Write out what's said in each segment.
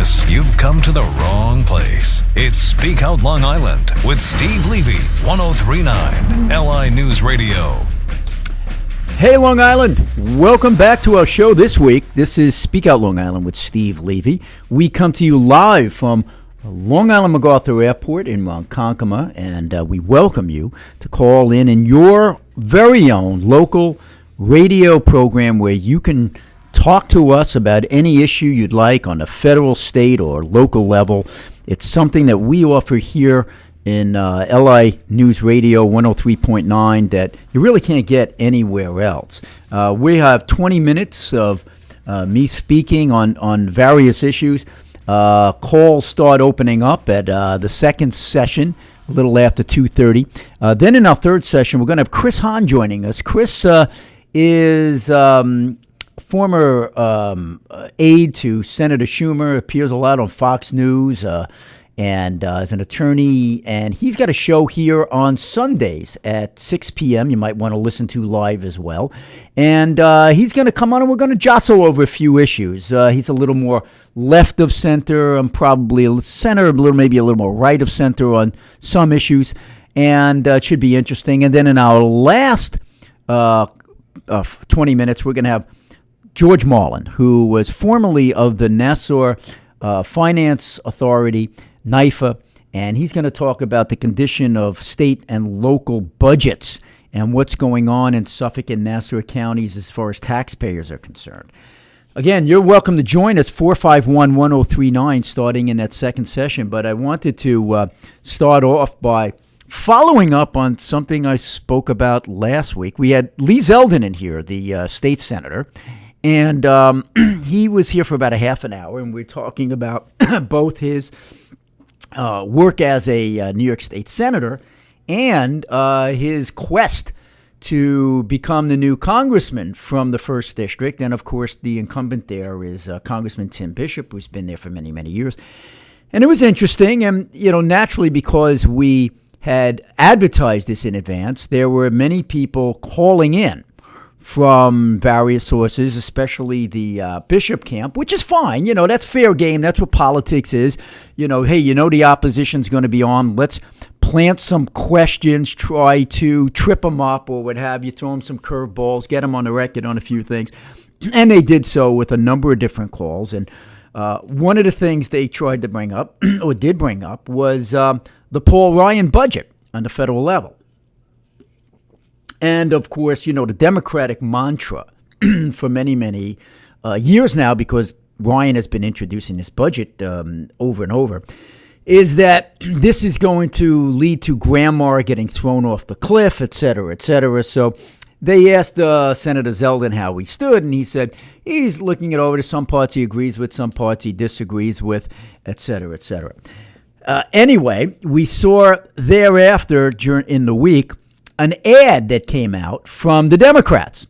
business, you've come to the wrong place. It's Speak Out Long Island with Steve Levy, 1039 LI News Radio. Hey, Long Island. Welcome back to our show this week. This is Speak Out Long Island with Steve Levy. We come to you live from Long Island MacArthur Airport in Ronkonkoma, and we welcome you to call in your very own local radio program where you can talk to us about any issue you'd like on the federal, state, or local level. It's something that we offer here in LI News Radio 103.9 that you really can't get anywhere else. We have 20 minutes of me speaking on various issues. Calls start opening up at the second session, a little after 2:30. Then in our third session, we're going to have Chris Hahn joining us. Chris is former aide to Senator Schumer, appears a lot on Fox News, and is an attorney, and he's got a show here on Sundays at 6 p.m. You might want to listen to live as well. And he's going to come on, and we're going to jostle over a few issues. He's a little more left of center. I'm probably a center, maybe a little more right of center on some issues, and it should be interesting. And then in our last 20 minutes, we're going to have George Marlin, who was formerly of the Nassau Finance Authority, NYFA, and he's going to talk about the condition of state and local budgets and what's going on in Suffolk and Nassau counties as far as taxpayers are concerned. Again, you're welcome to join us, 451-1039, starting in that second session, but I wanted to start off by following up on something I spoke about last week. We had Lee Zeldin in here, the state senator, and he was here for about a half an hour, and we're talking about both his work as a New York State senator and his quest to become the new congressman from the 1st District. And, of course, the incumbent there is Congressman Tim Bishop, who's been there for many, many years. And it was interesting, and, naturally, because we had advertised this in advance, there were many people calling in from various sources, especially the Bishop camp, which is fine. That's fair game. That's what politics is. Hey, the opposition's going to be on. Let's plant some questions, try to trip them up or what have you, throw them some curveballs, get them on the record on a few things. And they did so with a number of different calls. And one of the things they tried to bring up, or did bring up, was the Paul Ryan budget on the federal level. And, of course, the Democratic mantra for many, many years now, because Ryan has been introducing this budget over and over, is that this is going to lead to grandma getting thrown off the cliff, et cetera, et cetera. So they asked Senator Zeldin how he stood, and he said he's looking it over. To some parts he agrees with, some parts he disagrees with, et cetera, et cetera. Anyway, we saw thereafter in the week an ad that came out from the Democrats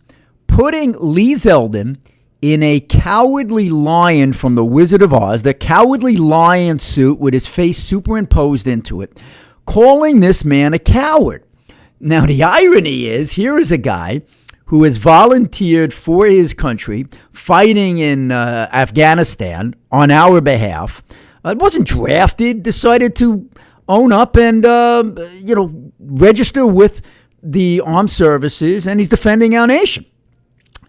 putting Lee Zeldin in a cowardly lion from The Wizard of Oz, the cowardly lion suit with his face superimposed into it, calling this man a coward. Now, the irony is, here is a guy who has volunteered for his country, fighting in Afghanistan on our behalf, wasn't drafted, decided to own up and, register with the armed services, and he's defending our nation.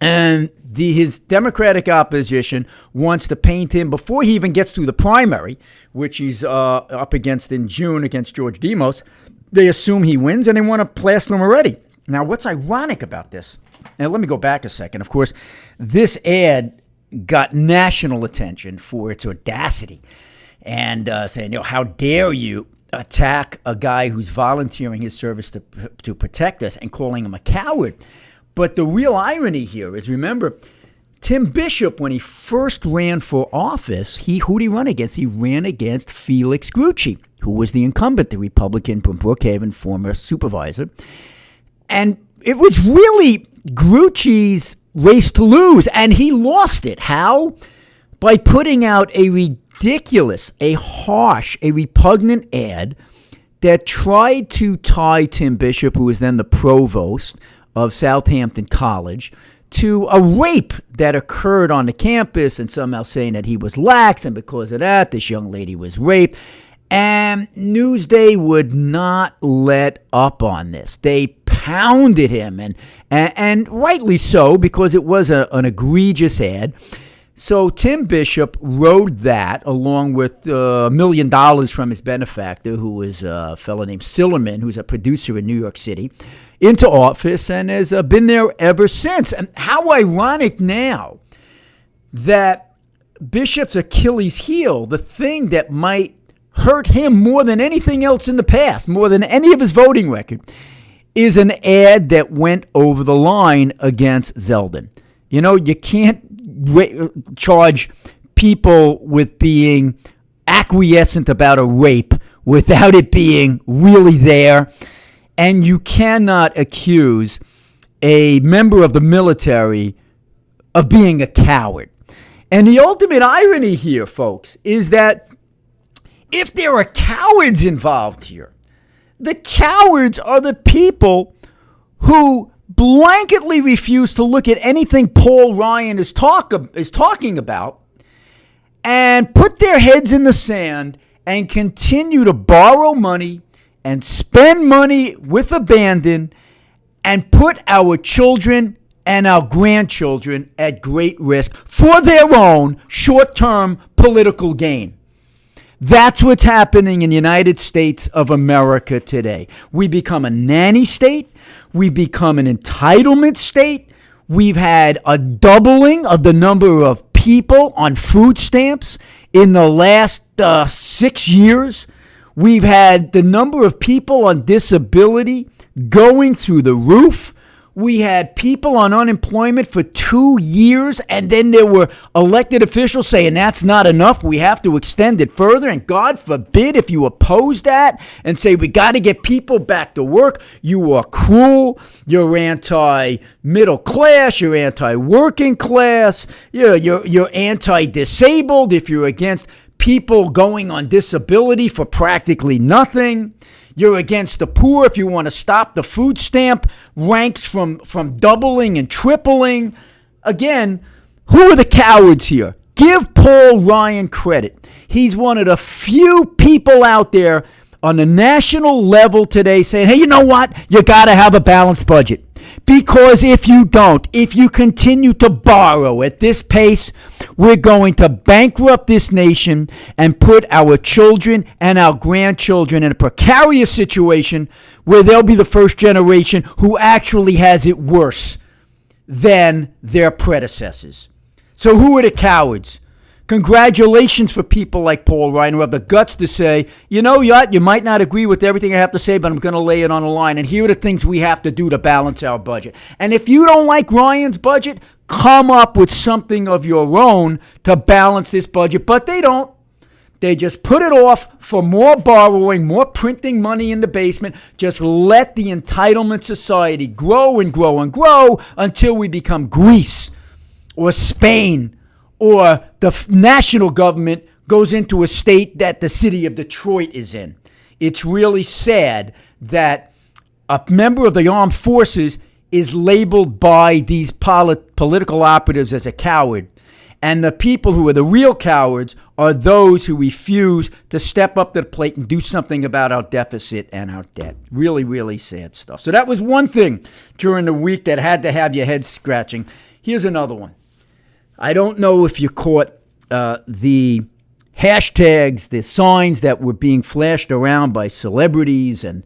And his Democratic opposition wants to paint him before he even gets through the primary, which he's up against in June against George Demos. They assume he wins, and they want to plaster him already. Now, what's ironic about this? Now, let me go back a second. Of course, this ad got national attention for its audacity and saying, how dare you attack a guy who's volunteering his service to protect us and calling him a coward. But the real irony here is, remember, Tim Bishop, when he first ran for office, who did he run against? He ran against Felix Grucci, who was the incumbent, the Republican from Brookhaven, former supervisor. And it was really Grucci's race to lose, and he lost it. How? By putting out a ridiculous, a harsh, a repugnant ad that tried to tie Tim Bishop, who was then the provost of Southampton College, to a rape that occurred on the campus, and somehow saying that he was lax, and because of that, this young lady was raped. And Newsday would not let up on this. They pounded him, and rightly so, because it was an egregious ad. So Tim Bishop rode that, along with $1 million from his benefactor, who was a fellow named Sillerman, who's a producer in New York City, into office, and has been there ever since. And how ironic now that Bishop's Achilles heel, the thing that might hurt him more than anything else in the past, more than any of his voting record, is an ad that went over the line against Zeldin. You know, you can't charge people with being acquiescent about a rape without it being really there. And you cannot accuse a member of the military of being a coward. And the ultimate irony here, folks, is that if there are cowards involved here, the cowards are the people who blanketly refuse to look at anything Paul Ryan is talking about and put their heads in the sand and continue to borrow money and spend money with abandon and put our children and our grandchildren at great risk for their own short-term political gain. That's what's happening in the United States of America today. We become a nanny state. We become an entitlement state. We've had a doubling of the number of people on food stamps in the last 6 years. We've had the number of people on disability going through the roof. We had people on unemployment for 2 years, and then there were elected officials saying that's not enough. We have to extend it further. And God forbid if you oppose that and say we got to get people back to work, you are cruel. You're anti-middle class. You're anti-working class. You're anti-disabled if you're against people going on disability for practically nothing. You're against the poor if you want to stop the food stamp ranks from doubling and tripling. Again, who are the cowards here? Give Paul Ryan credit. He's one of the few people out there on the national level today saying, hey, you know what? You got to have a balanced budget. Because if you don't, if you continue to borrow at this pace, we're going to bankrupt this nation and put our children and our grandchildren in a precarious situation where they'll be the first generation who actually has it worse than their predecessors. So who are the cowards? Congratulations for people like Paul Ryan who have the guts to say, you know what, you might not agree with everything I have to say, but I'm going to lay it on the line. And here are the things we have to do to balance our budget. And if you don't like Ryan's budget, come up with something of your own to balance this budget. But they don't. They just put it off for more borrowing, more printing money in the basement. Just let the entitlement society grow and grow and grow until we become Greece or Spain, or the national government goes into a state that the city of Detroit is in. It's really sad that a member of the armed forces is labeled by these political operatives as a coward. And the people who are the real cowards are those who refuse to step up to the plate and do something about our deficit and our debt. Really, really sad stuff. So that was one thing during the week that had to have your head scratching. Here's another one. I don't know if you caught the hashtags, the signs that were being flashed around by celebrities and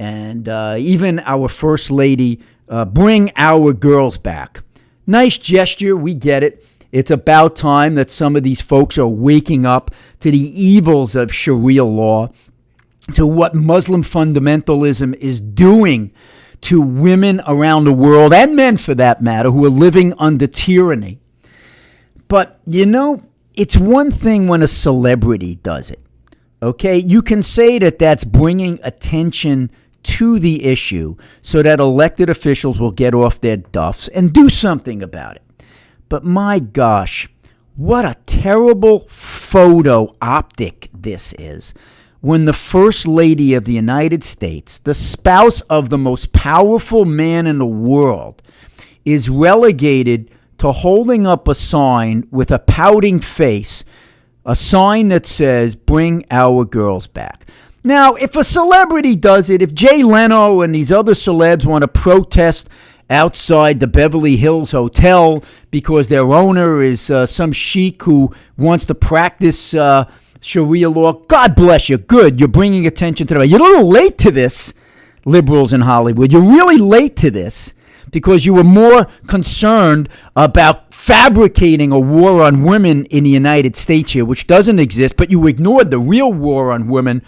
even our First Lady, bring our girls back. Nice gesture, we get it. It's about time that some of these folks are waking up to the evils of Sharia law, to what Muslim fundamentalism is doing to women around the world, and men for that matter, who are living under tyranny. But, you know, it's one thing when a celebrity does it, okay? You can say that that's bringing attention to the issue so that elected officials will get off their duffs and do something about it. But my gosh, what a terrible photo optic this is when the First Lady of the United States, the spouse of the most powerful man in the world, is relegated to holding up a sign with a pouting face, a sign that says, "Bring our girls back." Now, if a celebrity does it, if Jay Leno and these other celebs want to protest outside the Beverly Hills Hotel because their owner is some sheik who wants to practice Sharia law, God bless you. Good. You're bringing attention to them. You're a little late to this, liberals in Hollywood. You're really late to this because you were more concerned about fabricating a war on women in the United States here, which doesn't exist, but you ignored the real war on women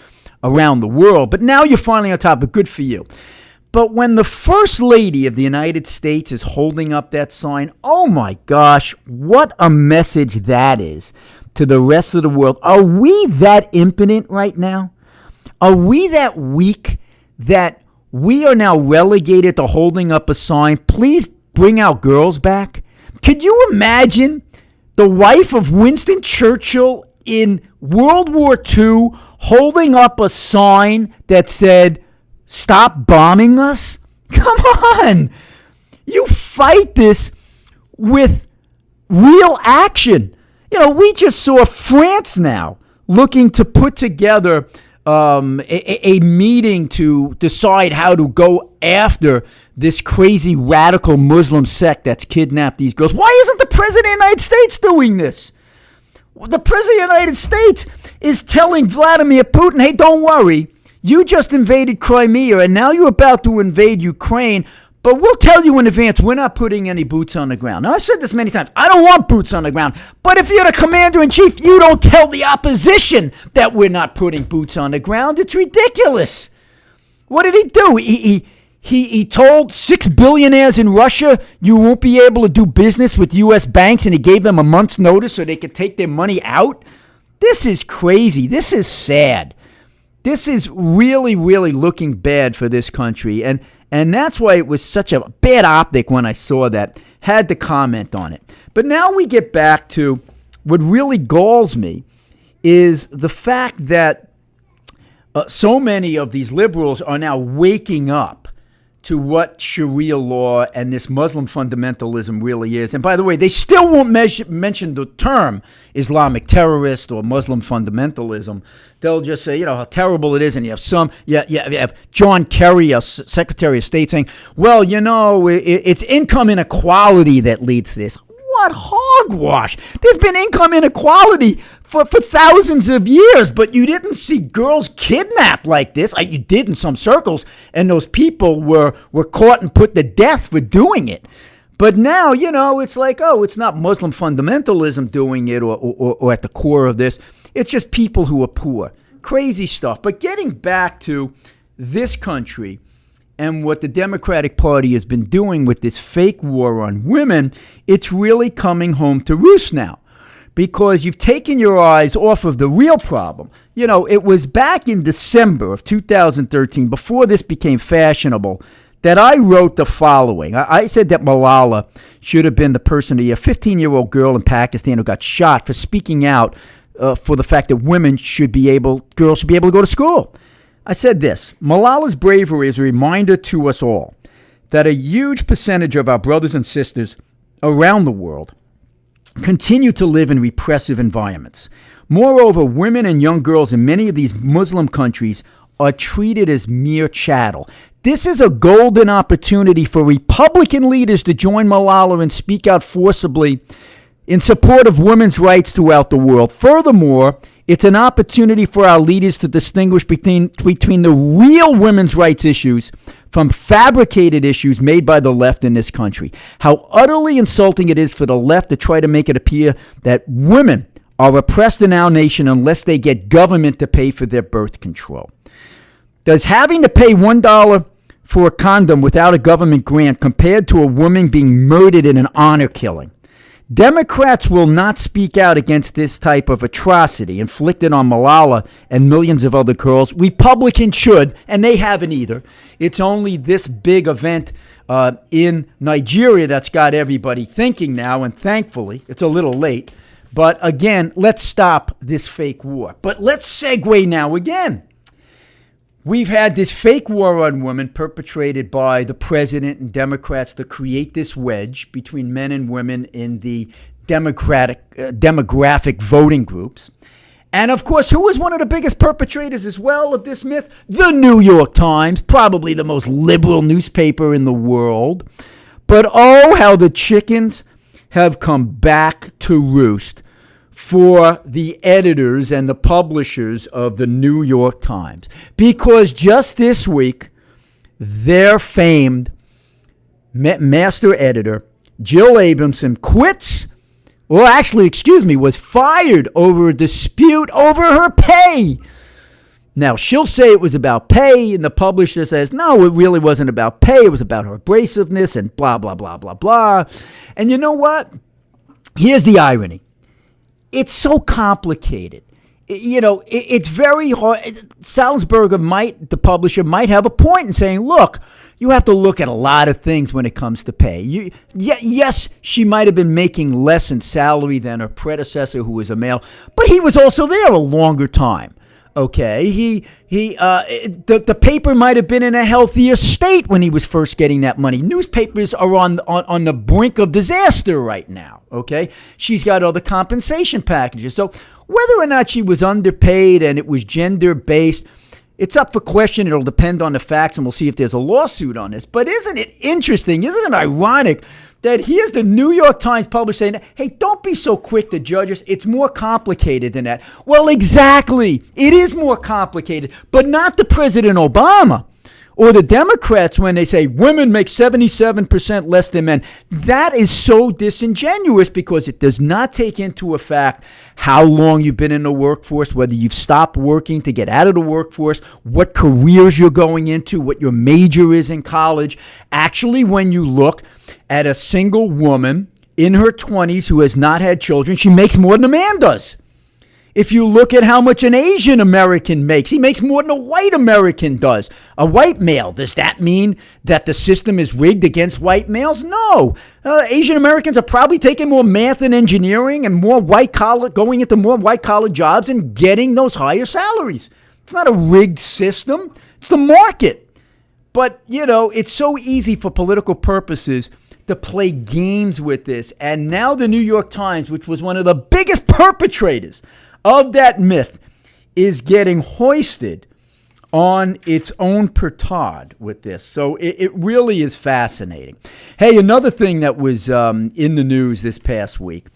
around the world. But now you're finally on top of it. Good for you. But when the First Lady of the United States is holding up that sign, oh my gosh, what a message that is to the rest of the world. Are we that impotent right now? Are we that weak that we are now relegated to holding up a sign, "Please bring our girls back"? Could you imagine the wife of Winston Churchill in World War II holding up a sign that said, "Stop bombing us"? Come on. You fight this with real action. You know, we just saw France now looking to put together a meeting to decide how to go after this crazy radical Muslim sect that's kidnapped these girls. Why isn't the President of the United States doing this? The President of the United States is telling Vladimir Putin, "Hey, don't worry. You just invaded Crimea, and now you're about to invade Ukraine, but we'll tell you in advance, we're not putting any boots on the ground." Now, I've said this many times. I don't want boots on the ground. But if you're the commander-in-chief, you don't tell the opposition that we're not putting boots on the ground. It's ridiculous. What did he do? He told 6 billionaires in Russia, "You won't be able to do business with U.S. banks," and he gave them a month's notice so they could take their money out. This is crazy. This is sad. This is really, really looking bad for this country. And that's why it was such a bad optic when I saw that. Had to comment on it. But now we get back to what really galls me is the fact that so many of these liberals are now waking up to what Sharia law and this Muslim fundamentalism really is. And by the way, they still won't mention the term Islamic terrorist or Muslim fundamentalism. They'll just say, you know, how terrible it is. And you have John Kerry, a Secretary of State, saying, well, you know, it's income inequality that leads to this. What hogwash. There's been income inequality for thousands of years, but you didn't see girls kidnapped like this. You did in some circles, and those people were caught and put to death for doing it. But now, you know, it's like, oh, it's not Muslim fundamentalism doing it or at the core of this. It's just people who are poor. Crazy stuff. But getting back to this country and what the Democratic Party has been doing with this fake war on women, it's really coming home to roost now. Because you've taken your eyes off of the real problem. You know, it was back in December of 2013, before this became fashionable, that I wrote the following. I said that Malala should have been the person, a 15-year-old girl in Pakistan who got shot for speaking out for the fact that girls should be able to go to school. I said this: Malala's bravery is a reminder to us all that a huge percentage of our brothers and sisters around the world continue to live in repressive environments. Moreover, women and young girls in many of these Muslim countries are treated as mere chattel. This is a golden opportunity for Republican leaders to join Malala and speak out forcibly in support of women's rights throughout the world. Furthermore, it's an opportunity for our leaders to distinguish between the real women's rights issues from fabricated issues made by the left in this country. How utterly insulting it is for the left to try to make it appear that women are oppressed in our nation unless they get government to pay for their birth control. Does having to pay $1 for a condom without a government grant compared to a woman being murdered in an honor killing? Democrats will not speak out against this type of atrocity inflicted on Malala and millions of other girls. Republicans should, and they haven't either. It's only this big event in Nigeria that's got everybody thinking now, and thankfully, it's a little late. But again, let's stop this fake war. But let's segue now again. We've had this fake war on women perpetrated by the president and Democrats to create this wedge between men and women in the demographic voting groups. And of course, who was one of the biggest perpetrators as well of this myth? The New York Times, probably the most liberal newspaper in the world. But oh, how the chickens have come back to roost for the editors and the publishers of the New York Times. Because just this week, their famed master editor, Jill Abramson, was fired over a dispute over her pay. Now, she'll say it was about pay, and the publisher says, no, it really wasn't about pay. It was about her abrasiveness and blah, blah, blah, blah, blah. And you know what? Here's the irony. It's so complicated. It's very hard. Salzberger the publisher might have a point in saying, look, you have to look at a lot of things when it comes to pay. Yes, she might have been making less in salary than her predecessor, who was a male, but he was also there a longer time. Okay, the paper might have been in a healthier state when he was first getting that money. Newspapers are on the brink of disaster right now. Okay, she's got other compensation packages. So whether or not she was underpaid and it was gender based, it's up for question. It'll depend on the facts, and we'll see if there's a lawsuit on this. But isn't it interesting? Isn't it ironic that here's the New York Times publisher saying, hey, don't be so quick to judge us. It's more complicated than that. Well, exactly. It is more complicated, but not the President Obama or the Democrats when they say women make 77% less than men. That is so disingenuous because it does not take into effect how long you've been in the workforce, whether you've stopped working to get out of the workforce, what careers you're going into, what your major is in college. Actually, when you look at a single woman in her 20s who has not had children, she makes more than a man does. If you look at how much an Asian American makes, he makes more than a white American does. A white male, does that mean that the system is rigged against white males? No. Asian Americans are probably taking more math and engineering and going into more white collar jobs and getting those higher salaries. It's not a rigged system. It's the market. But, it's so easy for political purposes to play games with this. And now the New York Times, which was one of the biggest perpetrators of that myth, is getting hoisted on its own petard with this. So it really is fascinating. Hey, another thing that was in the news this past week.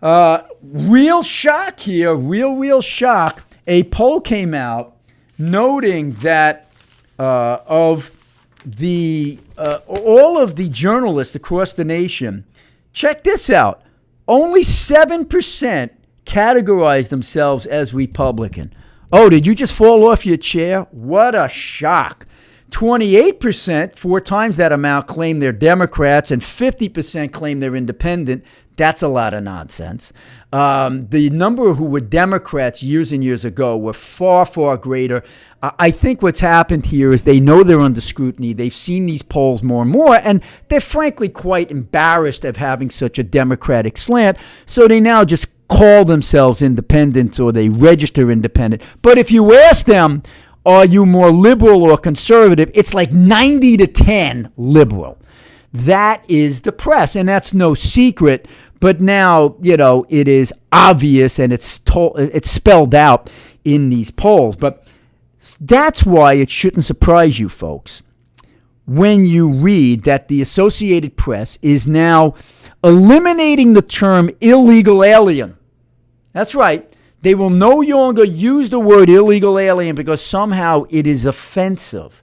Real shock here, real shock. A poll came out noting that of the all of the journalists across the nation, check this out, only 7% categorize themselves as Republican. Oh, did you just fall off your chair? What a shock. 28%, 4 times that amount, claim they're Democrats, and 50% claim they're independent. That's a lot of nonsense. The number who were Democrats years and years ago were far, far greater. I think what's happened here is they know they're under scrutiny. They've seen these polls more and more, and they're frankly quite embarrassed of having such a Democratic slant. So they now just call themselves independents or they register independent. But if you ask them, are you more liberal or conservative? It's like 90-10 liberal. That is the press, and that's no secret. But now, it is obvious and it's spelled out in these polls. But that's why it shouldn't surprise you, folks, when you read that the Associated Press is now eliminating the term illegal alien. That's right. They will no longer use the word illegal alien because somehow it is offensive.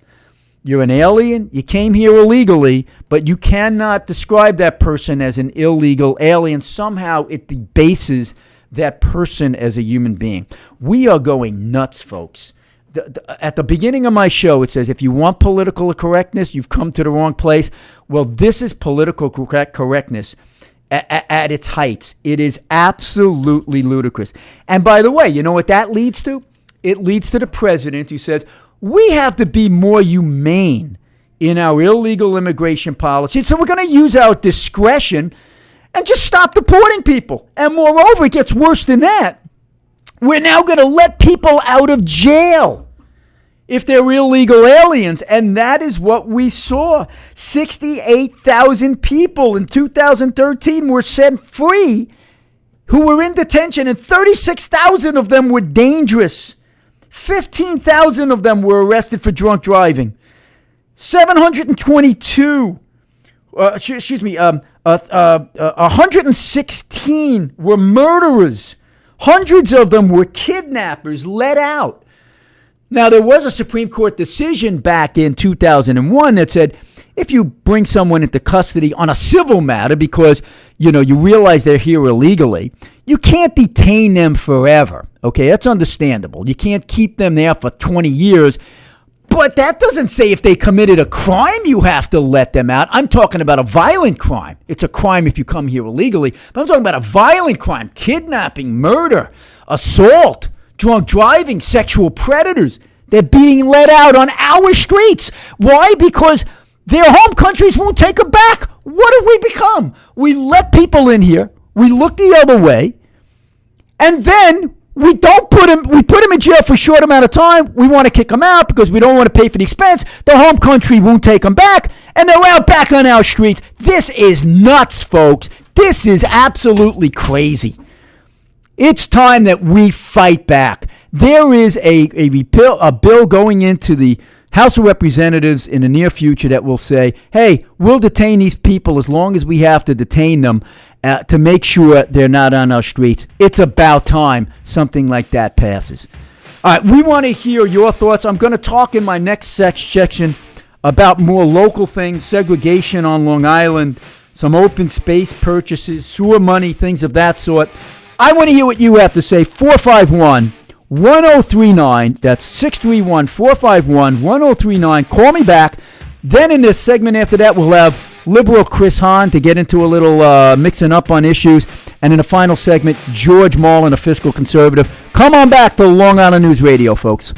You're an alien, you came here illegally, but you cannot describe that person as an illegal alien. Somehow it debases that person as a human being. We are going nuts, folks. At the beginning of my show, it says, if you want political correctness, you've come to the wrong place. Well, this is political correctness at its heights. It is absolutely ludicrous. And by the way, you know what that leads to? It leads to the president who says, we have to be more humane in our illegal immigration policy. So we're going to use our discretion and just stop deporting people. And moreover, it gets worse than that. We're now going to let people out of jail. if they're illegal aliens. And that is what we saw. 68,000 people in 2013 were set free who were in detention, and 36,000 of them were dangerous. 15,000 of them were arrested for drunk driving. 116 were murderers. Hundreds of them were kidnappers let out. Now, there was a Supreme Court decision back in 2001 that said if you bring someone into custody on a civil matter because, you realize they're here illegally, you can't detain them forever. Okay, that's understandable. You can't keep them there for 20 years. But that doesn't say if they committed a crime, you have to let them out. I'm talking about a violent crime. It's a crime if you come here illegally. But I'm talking about a violent crime, kidnapping, murder, assault, drunk driving, sexual predators. They're being let out on our streets. Why? Because their home countries won't take them back. What have we become? We let people in here. We look the other way. And then we don't put them, we put them in jail for a short amount of time. We want to kick them out because we don't want to pay for the expense. The home country won't take them back, and they're out back on our streets. This is nuts, folks. This is absolutely crazy. It's time that we fight back. There is a bill going into the House of Representatives in the near future that will say, hey, we'll detain these people as long as we have to detain them to make sure they're not on our streets. It's about time something like that passes. All right, we want to hear your thoughts. I'm going to talk in my next section about more local things, segregation on Long Island, some open space purchases, sewer money, things of that sort. I want to hear what you have to say. 451-1039. That's 631-451-1039. Call me back. Then in this segment after that, we'll have Liberal Chris Hahn to get into a little mixing up on issues. And in the final segment, George Marlin, a fiscal conservative. Come on back to Long Island News Radio, folks.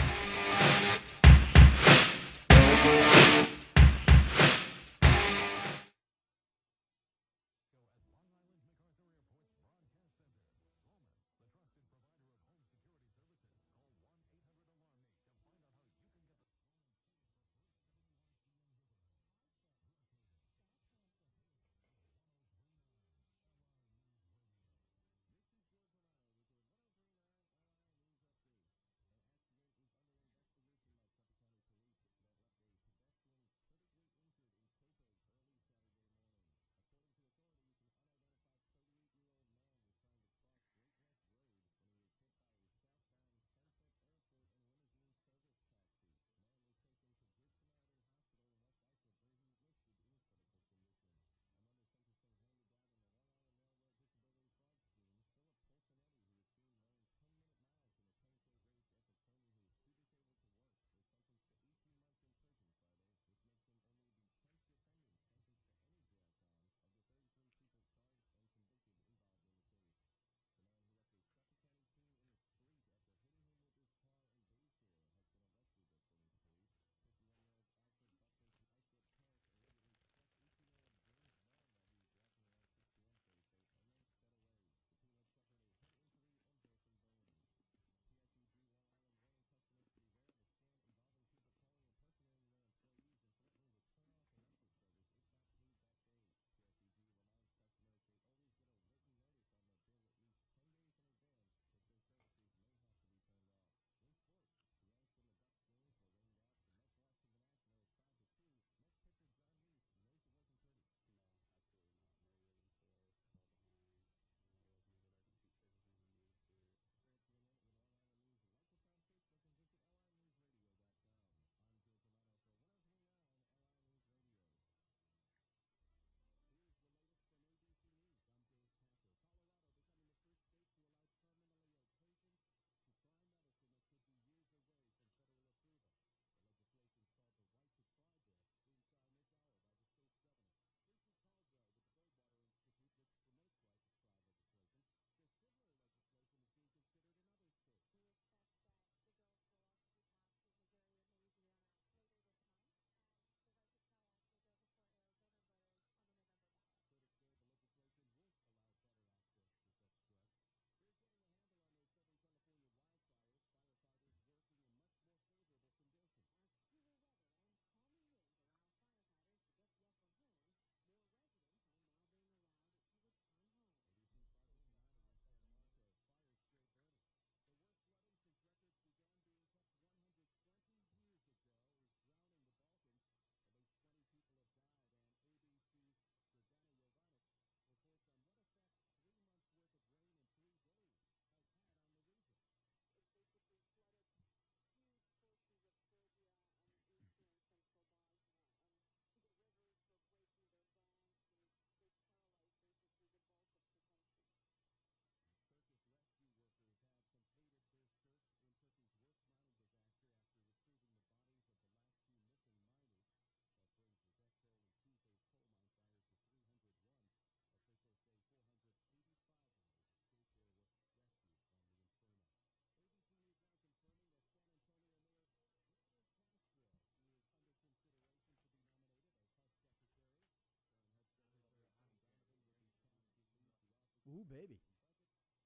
Ooh, baby.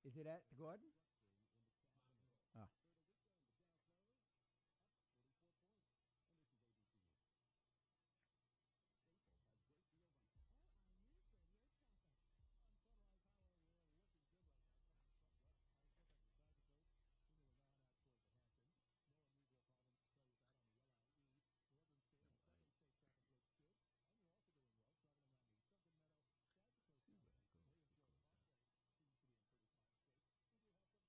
Is it at the Garden? Ah. See where it goes because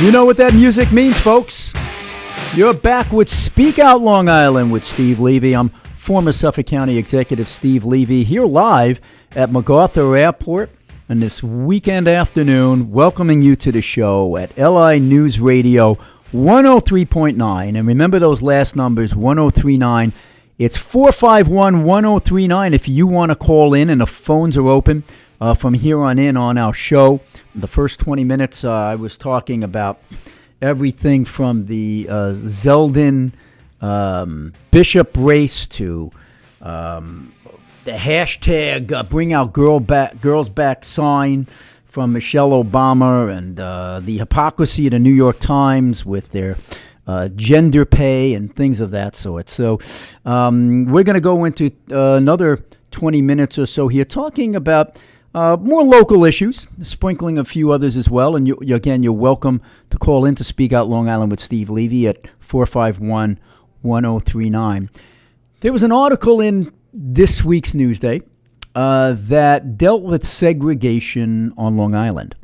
You know what that music means, folks. You're back with Speak Out Long Island with Steve Levy. I'm former Suffolk County Executive Steve Levy here live at MacArthur Airport on this weekend afternoon, welcoming you to the show at LI News Radio 103.9. And remember those last numbers, 1039. It's 451-1039 if you want to call in, and the phones are open from here on in on our show. The first 20 minutes, I was talking about everything from the Zeldin Bishop race to the hashtag Bring Out Girls Back sign from Michelle Obama, and the hypocrisy of the New York Times with their gender pay and things of that sort. So we're going to go into another 20 minutes or so here talking about more local issues, sprinkling a few others as well. And you're welcome to call in to Speak Out Long Island with Steve Levy at 451-1039. There was an article in this week's Newsday that dealt with segregation on Long Island.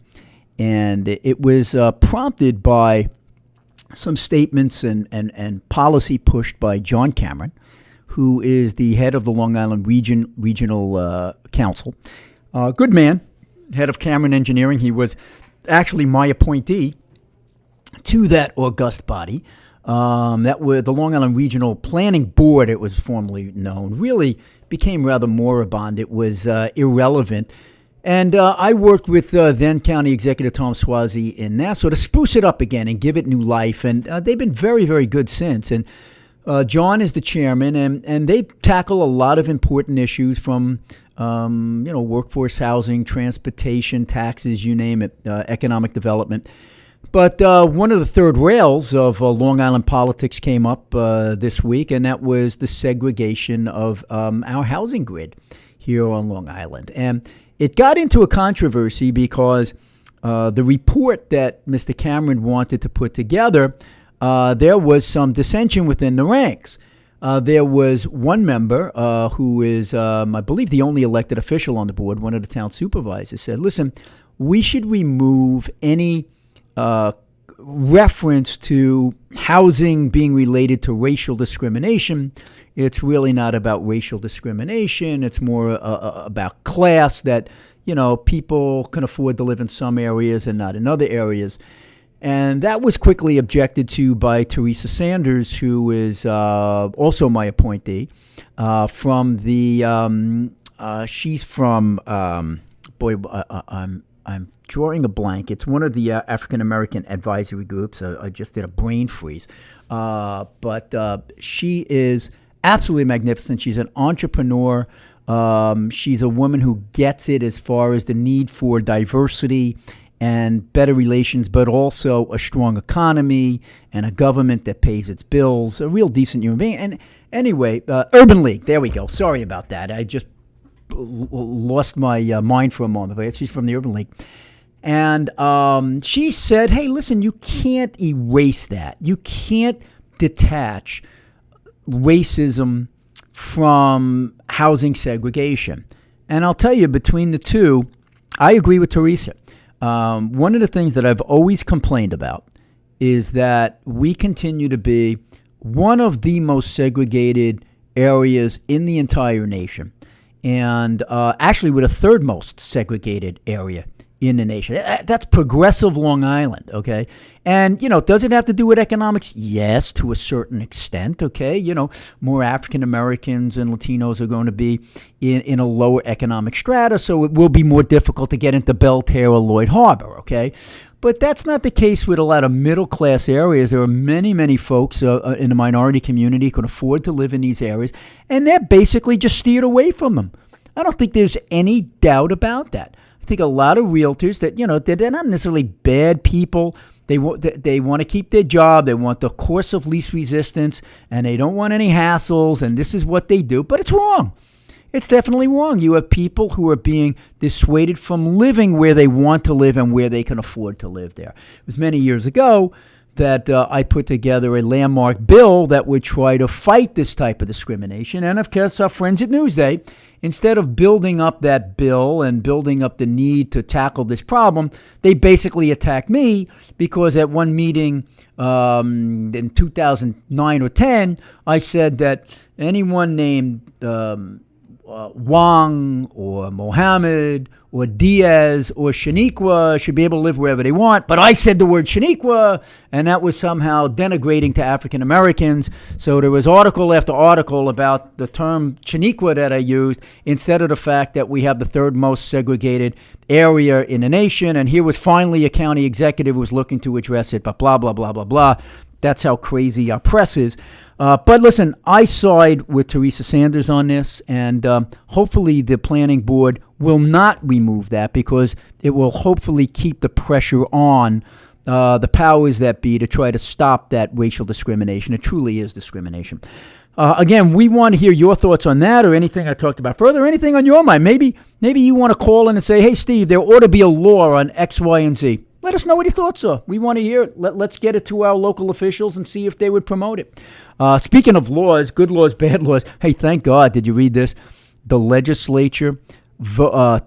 And it was prompted by some statements and policy pushed by John Cameron, who is the head of the Long Island Regional Council. Good man, head of Cameron Engineering. He was actually my appointee to that august body. That was the Long Island Regional Planning Board, it was formerly known, really became rather moribund. It was irrelevant. And I worked with then County Executive Tom Swazi in Nassau to spruce it up again and give it new life. And they've been very, very good since. And John is the chairman, and they tackle a lot of important issues from workforce housing, transportation, taxes, you name it, economic development. But one of the third rails of Long Island politics came up this week, and that was the segregation of our housing grid here on Long Island. And it got into a controversy because the report that Mr. Cameron wanted to put together, there was some dissension within the ranks. There was one member who is, I believe, the only elected official on the board, one of the town supervisors, said, listen, we should remove any reference to housing being related to racial discrimination. It's really not about racial discrimination. It's more about class, that, people can afford to live in some areas and not in other areas. And that was quickly objected to by Teresa Sanders, who is also my appointee from the, she's from, I'm drawing a blank. It's one of the African American advisory groups. I just did a brain freeze. But she is absolutely magnificent. She's an entrepreneur. She's a woman who gets it as far as the need for diversity and better relations, but also a strong economy and a government that pays its bills, a real decent human being. And anyway, Urban League, there we go. Sorry about that. I just lost my mind for a moment. But she's from the Urban League. And she said, hey, listen, you can't erase that. You can't detach racism from housing segregation. And I'll tell you, between the two, I agree with Teresa. One of the things that I've always complained about is that we continue to be one of the most segregated areas in the entire nation, and actually we're the third most segregated area in the nation. That's progressive Long Island, okay? And, does it have to do with economics? Yes, to a certain extent, okay? More African Americans and Latinos are going to be in a lower economic strata, so it will be more difficult to get into Belterre or Lloyd Harbor, okay? But that's not the case with a lot of middle-class areas. There are many, many folks in the minority community who can afford to live in these areas, and they're basically just steered away from them. I don't think there's any doubt about that. I think a lot of realtors that, they're not necessarily bad people. They want to keep their job. They want the course of least resistance, and they don't want any hassles, and this is what they do. But it's wrong. It's definitely wrong. You have people who are being dissuaded from living where they want to live and where they can afford to live there. It was many years ago that I put together a landmark bill that would try to fight this type of discrimination. And of course, our friends at Newsday, instead of building up that bill and building up the need to tackle this problem, they basically attacked me because at one meeting in 2009 or 10, I said that anyone named Wang or Mohammed or Diaz or Shaniqua should be able to live wherever they want. But I said the word Shaniqua, and that was somehow denigrating to African Americans. So there was article after article about the term Shaniqua that I used instead of the fact that we have the third most segregated area in the nation. And here was finally a county executive who was looking to address it, but blah, blah, blah, blah, blah. That's how crazy our press is. But listen, I side with Teresa Sanders on this, and hopefully the planning board will not remove that because it will hopefully keep the pressure on the powers that be to try to stop that racial discrimination. It truly is discrimination. Again, we want to hear your thoughts on that or anything I talked about further, anything on your mind. Maybe you want to call in and say, hey, Steve, there ought to be a law on X, Y, and Z. Let us know what your thoughts are. We want to hear it. Let's get it to our local officials and see if they would promote it. Speaking of laws, good laws, bad laws. Hey, thank God. Did you read this? The legislature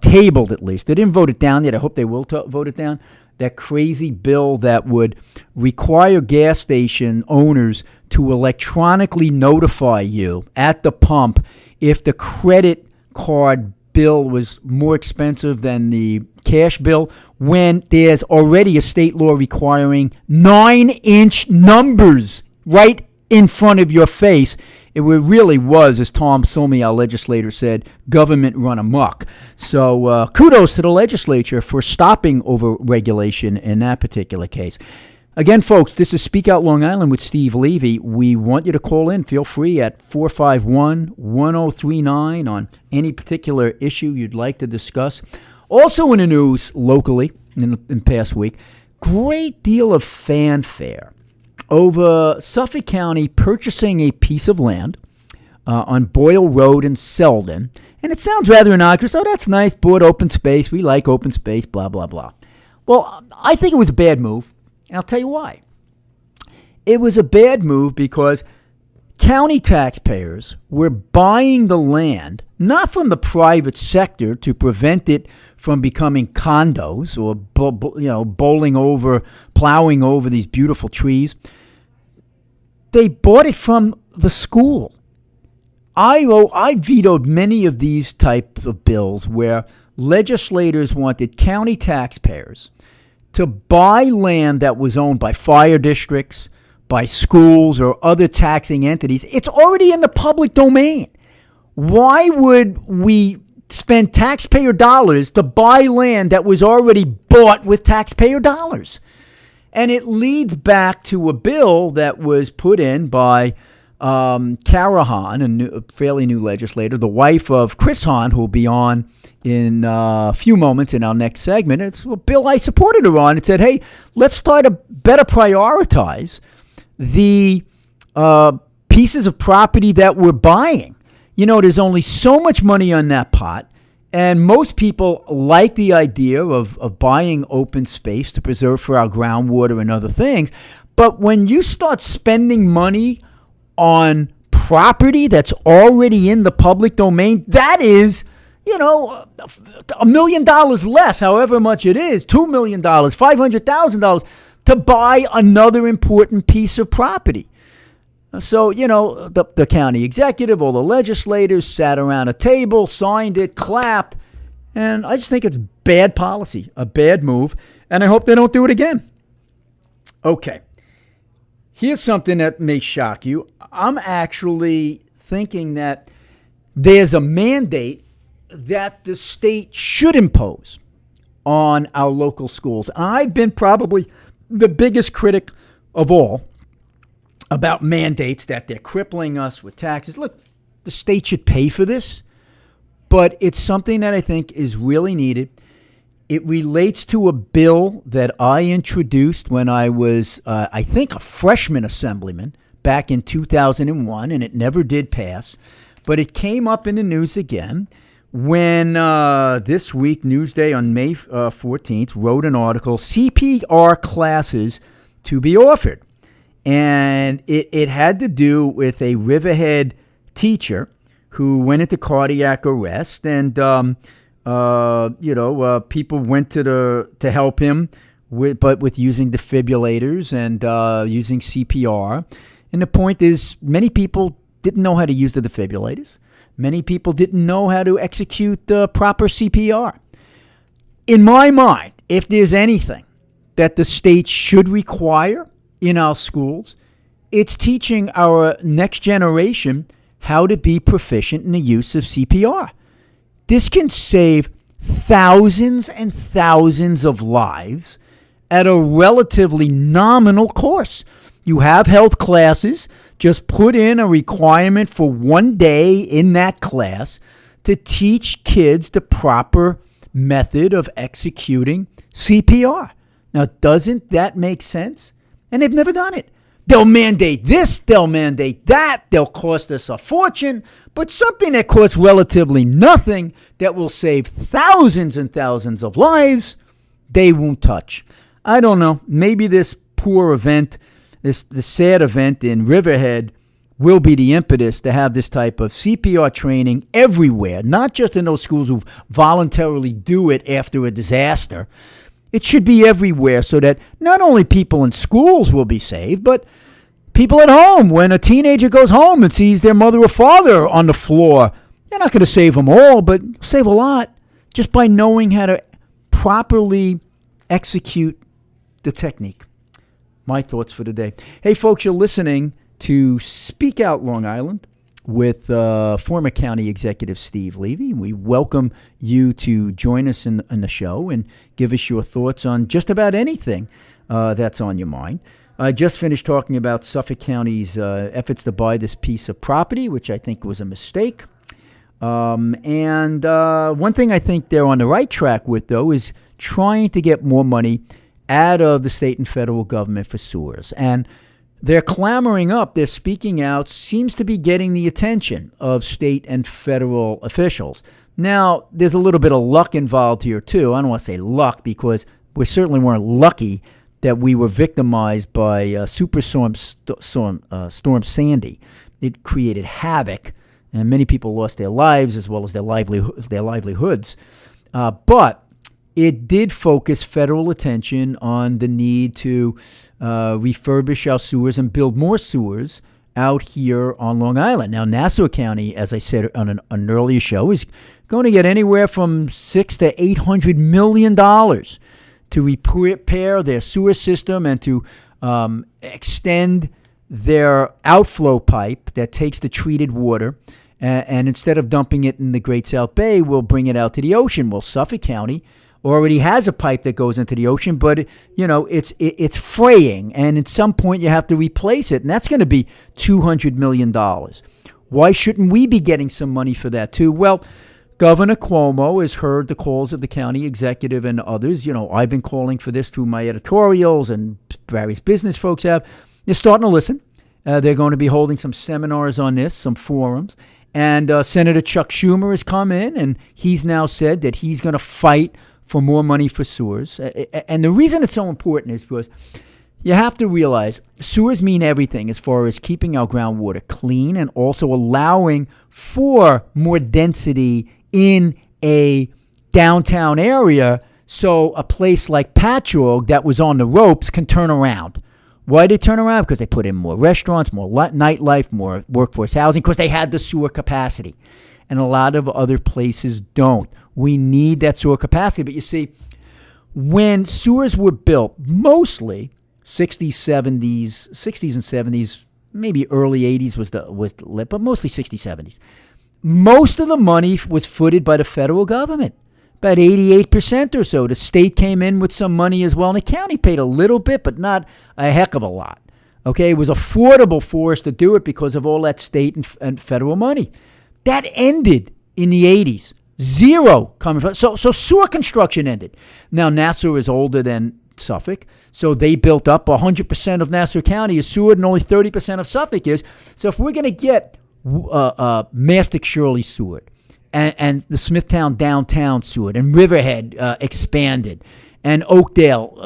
tabled, at least. They didn't vote it down yet. I hope they will vote it down. That crazy bill that would require gas station owners to electronically notify you at the pump if the credit card bill was more expensive than the cash bill when there's already a state law requiring 9-inch numbers right in front of your face. It really was, as Tom Somey, our legislator, said, government run amok. So kudos to the legislature for stopping over-regulation in that particular case. Again, folks, this is Speak Out Long Island with Steve Levy. We want you to call in. Feel free at 451-1039 on any particular issue you'd like to discuss. Also in the news locally in the past week, great deal of fanfare over Suffolk County purchasing a piece of land on Boyle Road in Selden. And it sounds rather innocuous. Oh, that's nice. Bought open space. We like open space, blah, blah, blah. Well, I think it was a bad move. And I'll tell you why. It was a bad move because county taxpayers were buying the land, not from the private sector to prevent it from becoming condos or plowing over these beautiful trees. They bought it from the school. I vetoed many of these types of bills where legislators wanted county taxpayers to buy land that was owned by fire districts, by schools, or other taxing entities. It's already in the public domain. Why would we spend taxpayer dollars to buy land that was already bought with taxpayer dollars? And it leads back to a bill that was put in by Kara Hahn, a fairly new legislator, the wife of Chris Hahn, who will be on in a few moments in our next segment. It's a bill I supported her on. It said, hey, let's start to better prioritize the pieces of property that we're buying. You know, there's only so much money on that pot, and most people like the idea of buying open space to preserve for our groundwater and other things. But when you start spending money on property that's already in the public domain, that is, $1 million less, however much it is, $2 million, $500,000 to buy another important piece of property. So, the county executive, all the legislators sat around a table, signed it, clapped, and I just think it's bad policy, a bad move, and I hope they don't do it again. Okay. Here's something that may shock you. I'm actually thinking that there's a mandate that the state should impose on our local schools. I've been probably the biggest critic of all about mandates, that they're crippling us with taxes. Look, the state should pay for this, but it's something that I think is really needed. It relates to a bill that I introduced when I was, I think, a freshman assemblyman back in 2001, and it never did pass. But it came up in the news again when this week, Newsday on May 14th, wrote an article, CPR classes to be offered. And it had to do with a Riverhead teacher who went into cardiac arrest, and people went to help him, with using defibrillators and using CPR. And the point is, many people didn't know how to use the defibrillators. Many people didn't know how to execute proper CPR. In my mind, if there's anything that the state should require in our schools, it's teaching our next generation how to be proficient in the use of CPR. This can save thousands and thousands of lives at a relatively nominal cost. You have health classes, just put in a requirement for one day in that class to teach kids the proper method of executing CPR. Now, doesn't that make sense? And they've never done it. They'll mandate this, they'll mandate that, they'll cost us a fortune, but something that costs relatively nothing that will save thousands and thousands of lives, they won't touch. I don't know. Maybe this poor event, this sad event in Riverhead, will be the impetus to have this type of CPR training everywhere, not just in those schools who voluntarily do it after a disaster. It should be everywhere so that not only people in schools will be saved, but people at home. When a teenager goes home and sees their mother or father on the floor, they're not going to save them all, but save a lot just by knowing how to properly execute the technique. My thoughts for today. Hey, folks, you're listening to Speak Out Long Island with former County Executive Steve Levy. We welcome you to join us in the show and give us your thoughts on just about anything that's on your mind. I just finished talking about Suffolk County's efforts to buy this piece of property, which I think was a mistake. And one thing I think they're on the right track with, though, is trying to get more money out of the state and federal government for sewers. And they're clamoring up, they're speaking out, seems to be getting the attention of state and federal officials. Now, there's a little bit of luck involved here, too. I don't want to say luck, because we certainly weren't lucky that we were victimized by Superstorm Storm Sandy. It created havoc, and many people lost their lives as well as their livelihoods. But it did focus federal attention on the need to refurbish our sewers and build more sewers out here on Long Island. Now, Nassau County, as I said on an earlier show, is going to get anywhere from $600 to $800 million to repair their sewer system and to extend their outflow pipe that takes the treated water. And instead of dumping it in the Great South Bay, we'll bring it out to the ocean. Well, Suffolk County already has a pipe that goes into the ocean, but it's fraying, and at some point you have to replace it, and that's going to be $200 million. Why shouldn't we be getting some money for that too? Well, Governor Cuomo has heard the calls of the county executive and others. I've been calling for this through my editorials, and various business folks have. They're starting to listen. They're going to be holding some seminars on this, some forums. And Senator Chuck Schumer has come in, and he's now said that he's going to fight for more money for sewers. And the reason it's so important is because you have to realize sewers mean everything as far as keeping our groundwater clean and also allowing for more density in a downtown area, so a place like Patchogue that was on the ropes can turn around. Why did they turn around? Because they put in more restaurants, more nightlife, more workforce housing, because they had the sewer capacity. And a lot of other places don't. We need that sewer capacity. But you see, when sewers were built, mostly 60s, 60s and 70s, maybe early 80s was the lit, but mostly 60s, 70s. Most of the money was footed by the federal government, about 88% or so. The state came in with some money as well, and the county paid a little bit, but not a heck of a lot. Okay, it was affordable for us to do it because of all that state and federal money. That ended in the 80s. Zero coming from. So sewer construction ended. Now, Nassau is older than Suffolk, so they built up 100% of Nassau County is sewered and only 30% of Suffolk is. So if we're going to get Mastic Shirley sewered and the Smithtown downtown sewered and Riverhead expanded and Oakdale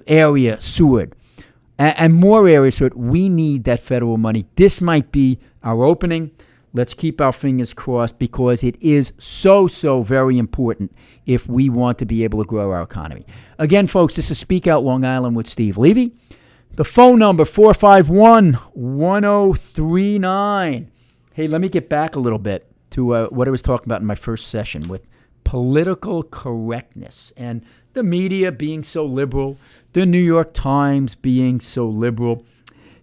area sewered, and more areas sewered. We need that federal money. This might be our opening. Let's keep our fingers crossed, because it is so very important if we want to be able to grow our economy. Again, folks, this is Speak Out Long Island with Steve Levy. The phone number, 451-1039. Hey, let me get back a little bit to what I was talking about in my first session with political correctness and the media being so liberal, the New York Times being so liberal.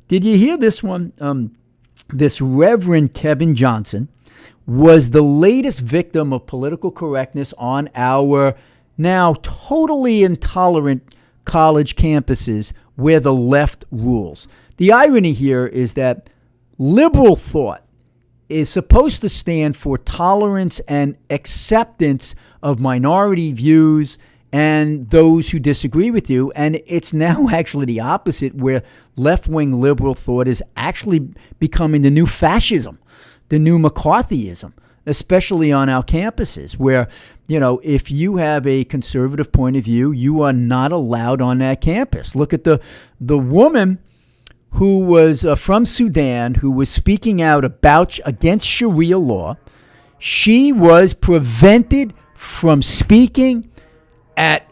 Did you hear this one? This Reverend Kevin Johnson was the latest victim of political correctness on our now totally intolerant college campuses where the left rules. The irony here is that liberal thought is supposed to stand for tolerance and acceptance of minority views and those who disagree with you. And it's now actually the opposite, where left-wing liberal thought is actually becoming the new fascism, the new McCarthyism, especially on our campuses, where, if you have a conservative point of view, you are not allowed on that campus. Look at the woman who was from Sudan, who was speaking out against Sharia law. She was prevented from speaking at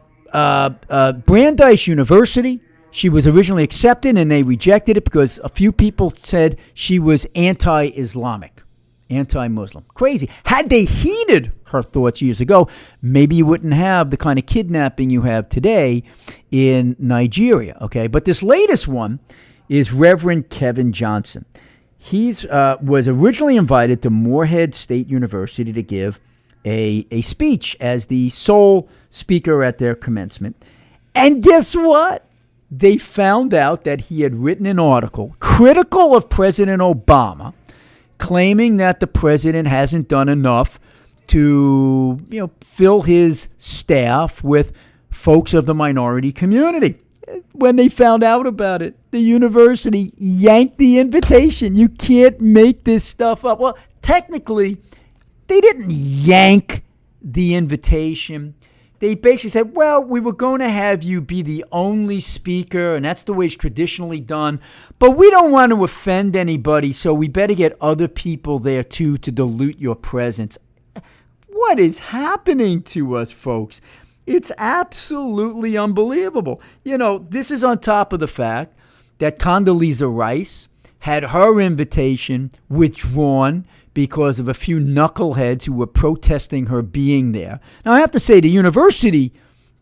Brandeis University. She was originally accepted, and they rejected it because a few people said she was anti-Islamic, anti-Muslim. Crazy. Had they heeded her thoughts years ago, maybe you wouldn't have the kind of kidnapping you have today in Nigeria. Okay, but this latest one is Reverend Kevin Johnson. He was originally invited to Morehead State University to give a speech as the sole speaker at their commencement. And guess what? They found out that he had written an article critical of President Obama, claiming that the president hasn't done enough to, fill his staff with folks of the minority community. When they found out about it, the university yanked the invitation. You can't make this stuff up. Well, technically, they didn't yank the invitation. They basically said, well, we were going to have you be the only speaker, and that's the way it's traditionally done. But we don't want to offend anybody, so we better get other people there, too, to dilute your presence. What is happening to us, folks? It's absolutely unbelievable. This is on top of the fact that Condoleezza Rice had her invitation withdrawn because of a few knuckleheads who were protesting her being there. Now, I have to say, the university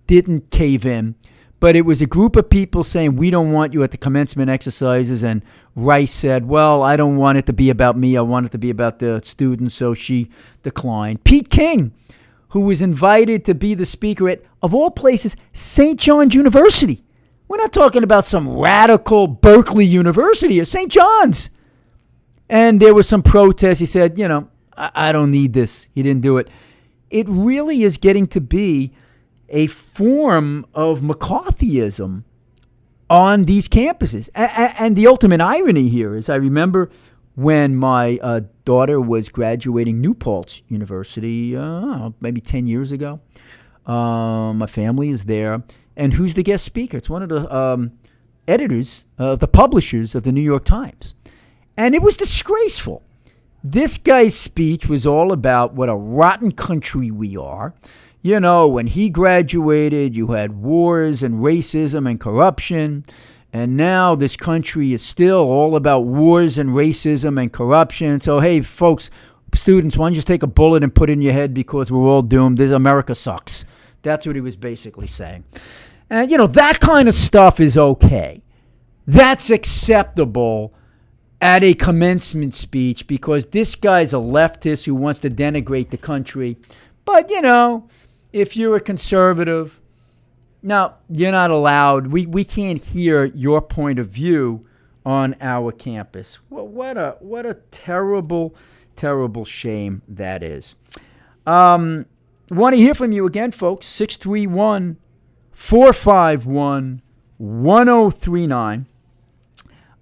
didn't cave in, but it was a group of people saying, we don't want you at the commencement exercises, and Rice said, well, I don't want it to be about me. I want it to be about the students, so she declined. Pete King, who was invited to be the speaker at, of all places, St. John's University. We're not talking about some radical Berkeley University, or St. John's. And there was some protest. He said, I don't need this. He didn't do it. It really is getting to be a form of McCarthyism on these campuses. And the ultimate irony here is, I remember when my daughter was graduating New Paltz University, maybe 10 years ago. My family is there. And who's the guest speaker? It's one of the editors, the publishers of the New York Times. And it was disgraceful. This guy's speech was all about what a rotten country we are. When he graduated, you had wars and racism and corruption. And now this country is still all about wars and racism and corruption. So, hey, folks, students, why don't you just take a bullet and put it in your head, because we're all doomed. America sucks. That's what he was basically saying. And, that kind of stuff is okay. That's acceptable at a commencement speech, because this guy's a leftist who wants to denigrate the country. But, if you're a conservative, no, you're not allowed. We can't hear your point of view on our campus. Well, what a terrible, terrible shame that is. Want to hear from you again, folks. 631-451-1039.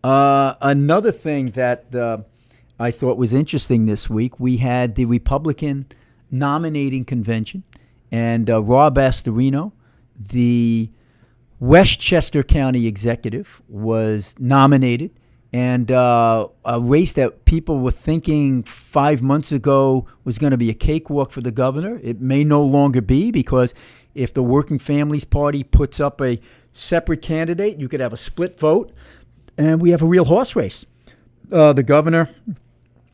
Another thing that I thought was interesting this week, we had the Republican nominating convention, and Rob Astorino the Westchester County executive was nominated, and a race that people were thinking 5 months ago was going to be a cakewalk for the governor. It may no longer be, because if the Working Families Party puts up a separate candidate, you could have a split vote, and we have a real horse race. The governor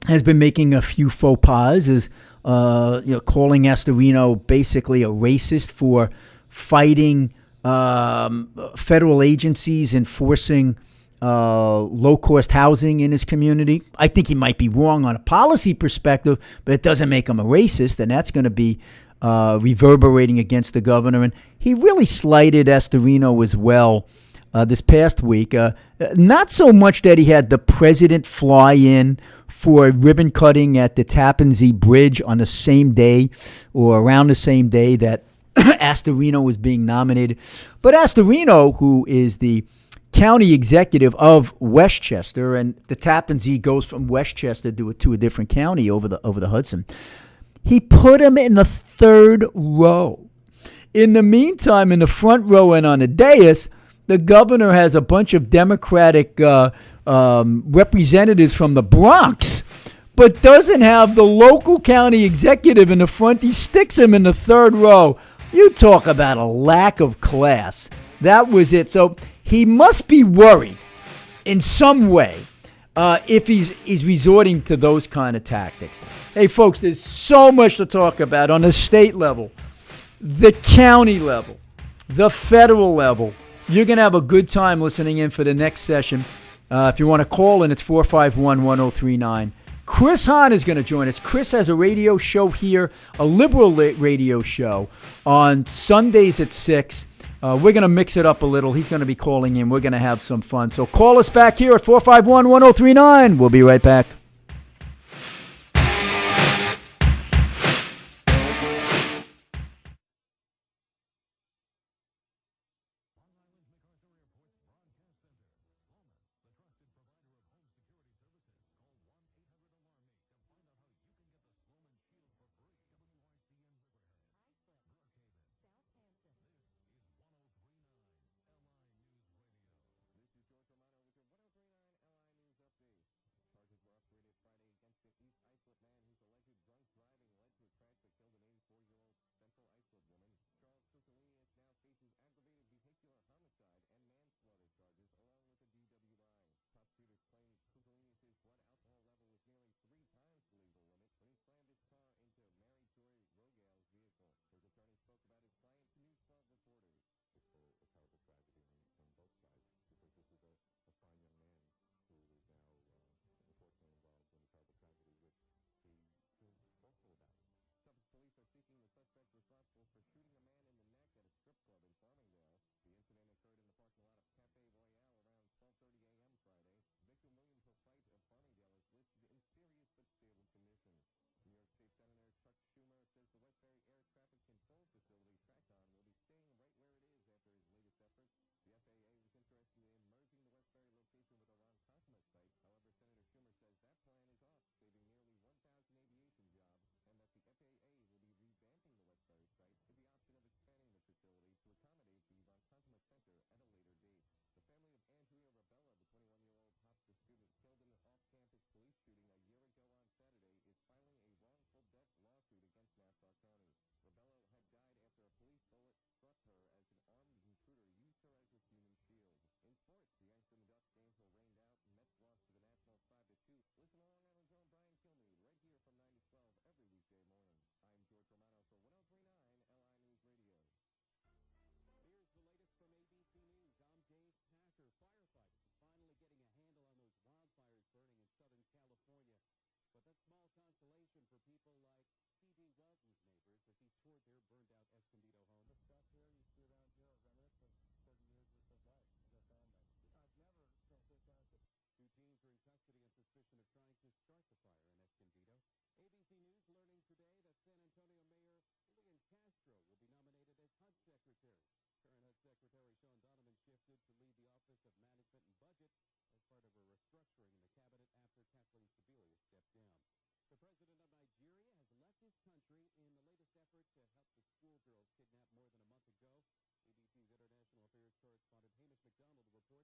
has been making a few faux pas, is calling Astorino basically a racist for fighting federal agencies enforcing low-cost housing in his community. I think he might be wrong on a policy perspective, but it doesn't make him a racist, and that's going to be reverberating against the governor. And he really slighted Astorino as well this past week. Not so much that he had the president fly in for ribbon cutting at the Tappan Zee Bridge on the same day or around the same day that Astorino was being nominated. But Astorino, who is the county executive of Westchester, and the Tappan Zee goes from Westchester to a different county over the Hudson, he put him in the third row. In the meantime, in the front row and on the dais, the governor has a bunch of Democratic representatives from the Bronx, but doesn't have the local county executive in the front. He sticks him in the third row. You talk about a lack of class. That was it. So he must be worried in some way if he's resorting to those kind of tactics. Hey, folks, there's so much to talk about on the state level, the county level, the federal level. You're going to have a good time listening in for the next session. If you want to call in, it's 451-1039. Chris Hahn is going to join us. Chris has a radio show here, a liberal radio show, on Sundays at 6. We're going to mix it up a little. He's going to be calling in. We're going to have some fun. So call us back here at 451-1039. We'll be right back.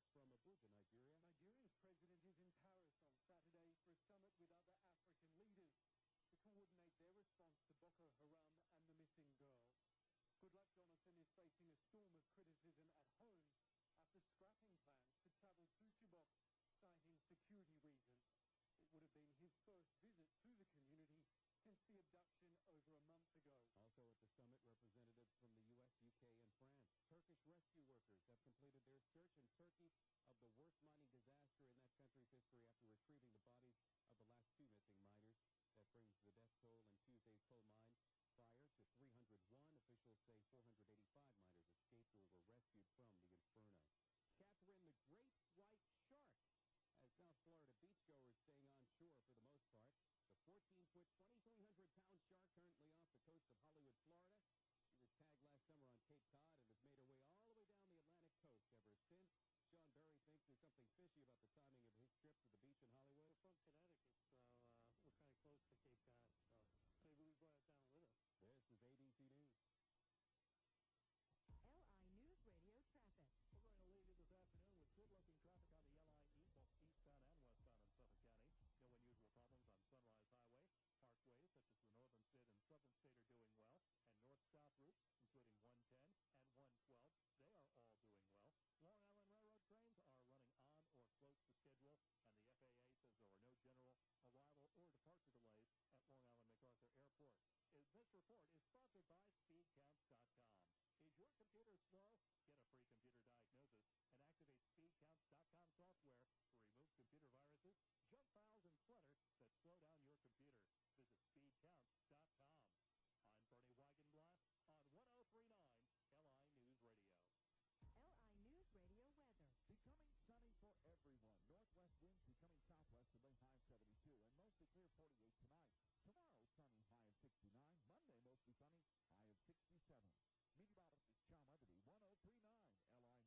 reports from Abuja, Nigeria. Nigeria's president is in Paris on Saturday for a summit with other African leaders to coordinate their response to Boko Haram and the missing girls. Goodluck Jonathan is facing a storm of criticism at home after scrapping plans to travel to Chibok, citing security reasons. It would have been his first visit to the community since the abduction over a month ago. Also at the summit, representatives from the U.S., U.K., and France. Turkish rescue workers have completed their search in Turkey of the worst mining disaster in that country's history after retrieving the bodies of the last two missing miners. That brings the death toll in Tuesday's coal mine fire to 301. Officials say 485 miners escaped or were rescued from the inferno. Catherine the Great White Shark has South Florida beachgoers staying on shore for the most part. The 14-foot, 2,300-pound shark currently off the coast of Hollywood, Florida. She was tagged last summer on Cape Cod and has made her way all the way down the Atlantic coast ever since. Sean Berry thinks there's something fishy about the timing of his trip to the beach in Hollywood. We're from Connecticut, so we're kind of close to Cape Cod, so maybe we brought it down with us. This is ABC News. LI News Radio traffic.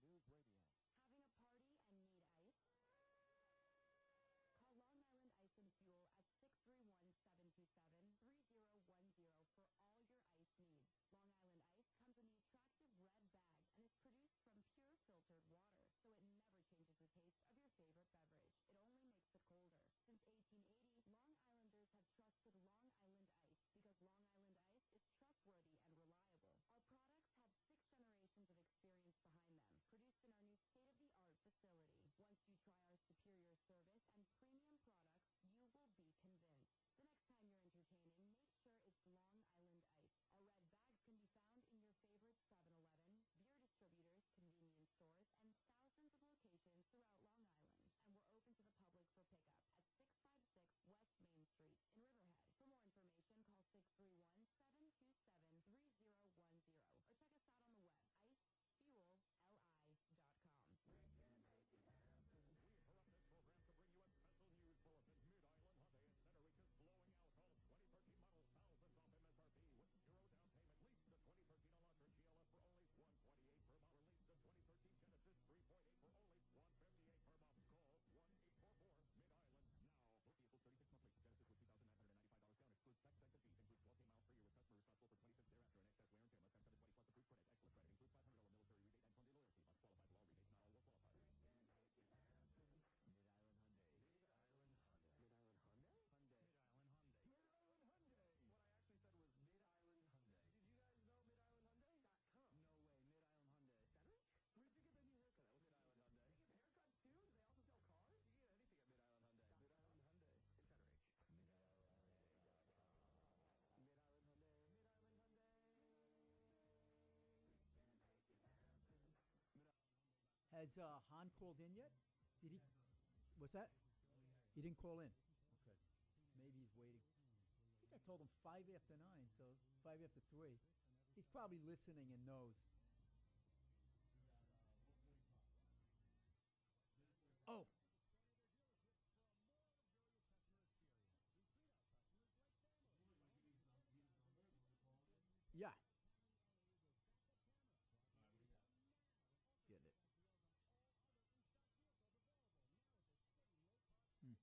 We're going to leave you this afternoon with good-looking traffic on the LI East, both eastbound and westbound in Suffolk County. No unusual problems on Sunrise Highway. Parkways such as the Northern State and Southern State are doing well, and north-south routes, including 110 and 112, they are all doing well. Long Island Railroad trains are running on or close to schedule, and the FAA says there are no general arrival or departure delays at Long Island MacArthur Airport. This report is sponsored by SpeedCounts.com. Is your computer slow? Get a free computer diagnosis and activate SpeedCounts.com software to remove computer viruses, junk files, and clutter that slow down your computer. Visit SpeedCounts.com. I'm Bernie Wagenblatt on 103.9 LI News Radio. LI News Radio weather. Becoming sunny for everyone. Northwest winds becoming southwest today, high of 72, and mostly clear 48 tonight. Tomorrow, sunny, high of 69. Monday, mostly sunny, high of 67. Meteorologist John Liberty, 103.9 LI News Radio. Having a party and need ice? Call Long Island Ice and Fuel at 631-727-3010 for all your ice needs. Long Island Ice comes in the attractive red bag and is produced from pure filtered water, so it never changes the taste of your favorite beverage. It only makes it colder. Since 1880, Long Islanders have trusted Long Island Ice because Long Island Ice is trustworthy and reliable. Our products have 6 generations of experience behind them, produced in our new state-of-the-art facility. Once you try our superior service and premium products, you will be convinced. The next time you're entertaining, make sure it's Long Island Ice. Our red bags can be found in your favorite 7-Eleven, beer distributors, convenience stores, and thousands of locations throughout Long Island. And we're open to the public for pickup at 656 West Main Street in Riverhead. For more information, call 631-727-3010 or check us out on the web, icefuelli.com. We interrupt this program to bring you a special news bulletin. Mid-Island Hyundai in Center Reach is blowing out all 2013 models, thousands off MSRP with zero down payment. Lease the 2013 Elantra GLS for only $128 per month. Lease the 2013 Genesis 3.8 for only $158 per month. Call 1-844 Mid-Island now. Book vehicle 36-month lease. Genesis with $2,995 down. Excludes tax, tax, and fees. Includes 12K miles per year with customer responsible for 26 thereafter and excess wear and tear. Must have 720 plus approved credit. Excellent credit. Includes $500 military rebate and Hyundai loyalty. Must qualify for all rebates. Not all will qualify. Mid-Island Hyundai. Mid-Island Hyundai. Mid-Island Hyundai? Hyundai. Mid-Island Hyundai. Mid-Island Hyundai. What I actually said was Mid-Island Hyundai. Did you guys know MidIslandHyundai.com? No way. Mid-Island Hyundai. Cedric? Where'd you get that new haircut? Mid-Island Hyundai. They give haircuts too? Do they also sell cars? You can get anything at Mid-Island Hyundai. Mid-Island Hyundai. In Cedric. Mid-Island Hyundai. Mid-Island Hyundai. Has Han called in yet? Did he? What's that? He didn't call in. Okay. Maybe he's waiting. I think I told him 5 after 9, so 5 after 3. He's probably listening and knows. Oh. Yeah. Get it. Hmm.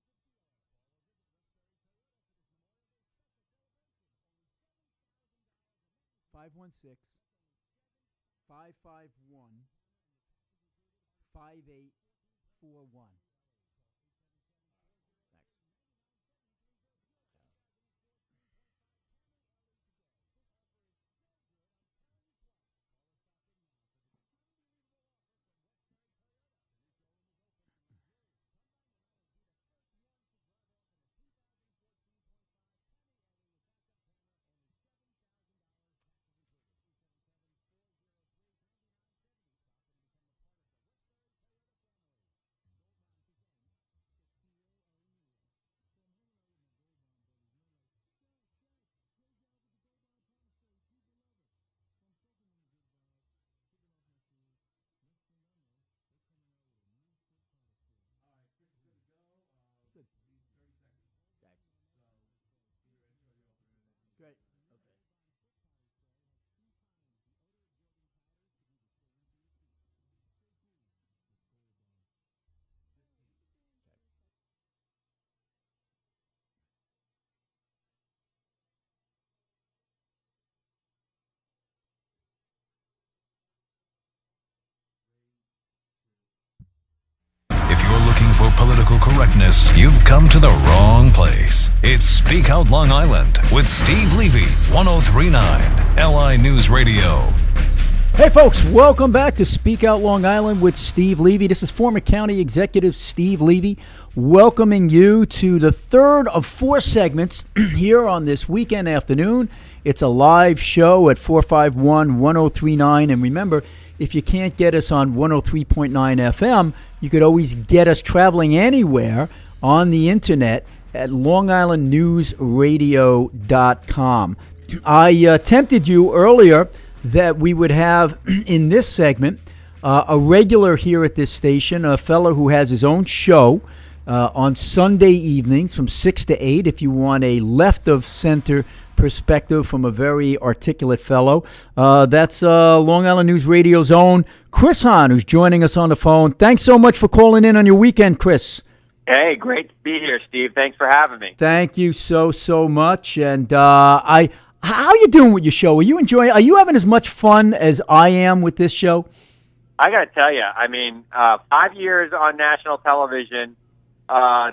516 551 58 841. Great. Okay. If you're looking for political correctness, you've come to the wrong place. It's Speak Out Long Island with Steve Levy, 1039 LI News Radio. Hey folks, welcome back to Speak Out Long Island with Steve Levy. This is former County Executive Steve Levy welcoming you to the third of four segments here on this weekend afternoon. It's a live show at 451-1039. And remember, if you can't get us on 103.9 FM, you could always get us traveling anywhere on the internet at longislandnewsradio.com. I tempted you earlier that we would have in this segment a regular here at this station, a fellow who has his own show on Sunday evenings from 6 to 8 if you want a left-of-center perspective from a very articulate fellow. That's Long Island News Radio's own Chris Hahn, who's joining us on the phone. Thanks so much for calling in on your weekend, Chris. Hey, great to be here, Steve. Thanks for having me. Thank you so much. And how you doing with your show? Are you enjoying? Are you having as much fun as I am with this show? I got to tell you, I mean, 5 years on national television.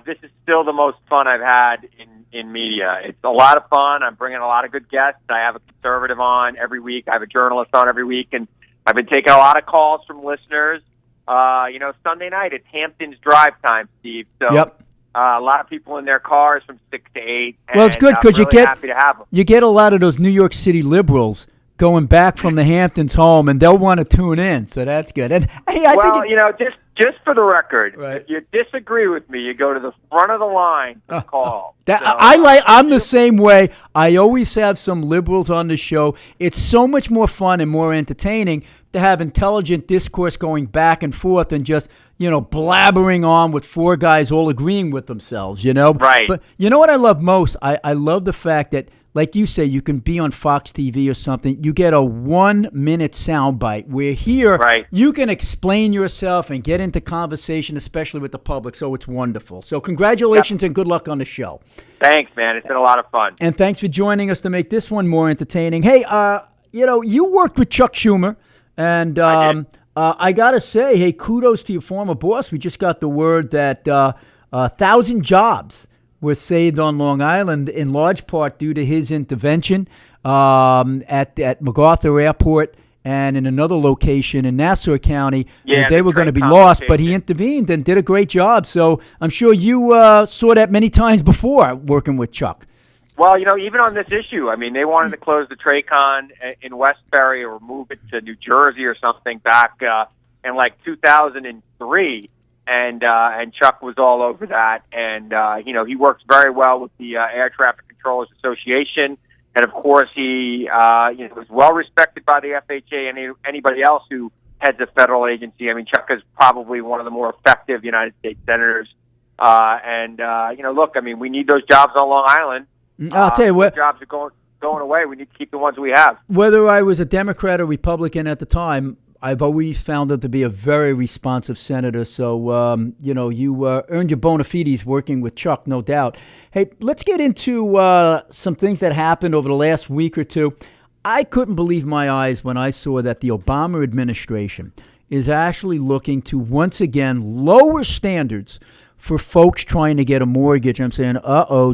This is still the most fun I've had in media. It's a lot of fun. I'm bringing a lot of good guests. I have a conservative on every week. I have a journalist on every week, and I've been taking a lot of calls from listeners. Sunday night it's Hamptons drive time, Steve. So yep. A lot of people in their cars from 6 to 8. Well, it's good because really happy to have them. You get a lot of those New York City liberals going back from the Hamptons home, and they'll want to tune in. So that's good. And hey, I think just for the record, right. If you disagree with me, you go to the front of the line to call. I'm the same way. I always have some liberals on the show. It's so much more fun and more entertaining to have intelligent discourse going back and forth than just, blabbering on with four guys all agreeing with themselves, Right. But you know what I love most? I love the fact that, like you say, you can be on Fox TV or something. You get a 1-minute soundbite where here right. you can explain yourself and get into conversation, especially with the public. So it's wonderful. So congratulations and good luck on the show. Thanks, man. It's been a lot of fun. And thanks for joining us to make this one more entertaining. Hey, you worked with Chuck Schumer, and I got to say, hey, kudos to your former boss. We just got the word that 1,000 jobs were saved on Long Island in large part due to his intervention at MacArthur Airport and in another location in Nassau County. Yeah, they were going to be lost, but he intervened and did a great job. So I'm sure you saw that many times before working with Chuck. Well, even on this issue, I mean, they wanted to close the Tracon in Westbury or move it to New Jersey or something back in 2003. And Chuck was all over that, and he works very well with the Air Traffic Controllers Association, and of course he was well respected by the FHA and anybody else who heads a federal agency. I mean, Chuck is probably one of the more effective United States senators, look, I mean, we need those jobs on Long Island. I'll tell you what, jobs are going away. We need to keep the ones we have. Whether I was a Democrat or Republican at the time, I've always found him to be a very responsive senator. So, you earned your bona fides working with Chuck, no doubt. Hey, let's get into some things that happened over the last week or two. I couldn't believe my eyes when I saw that the Obama administration is actually looking to once again lower standards for folks trying to get a mortgage. I'm saying,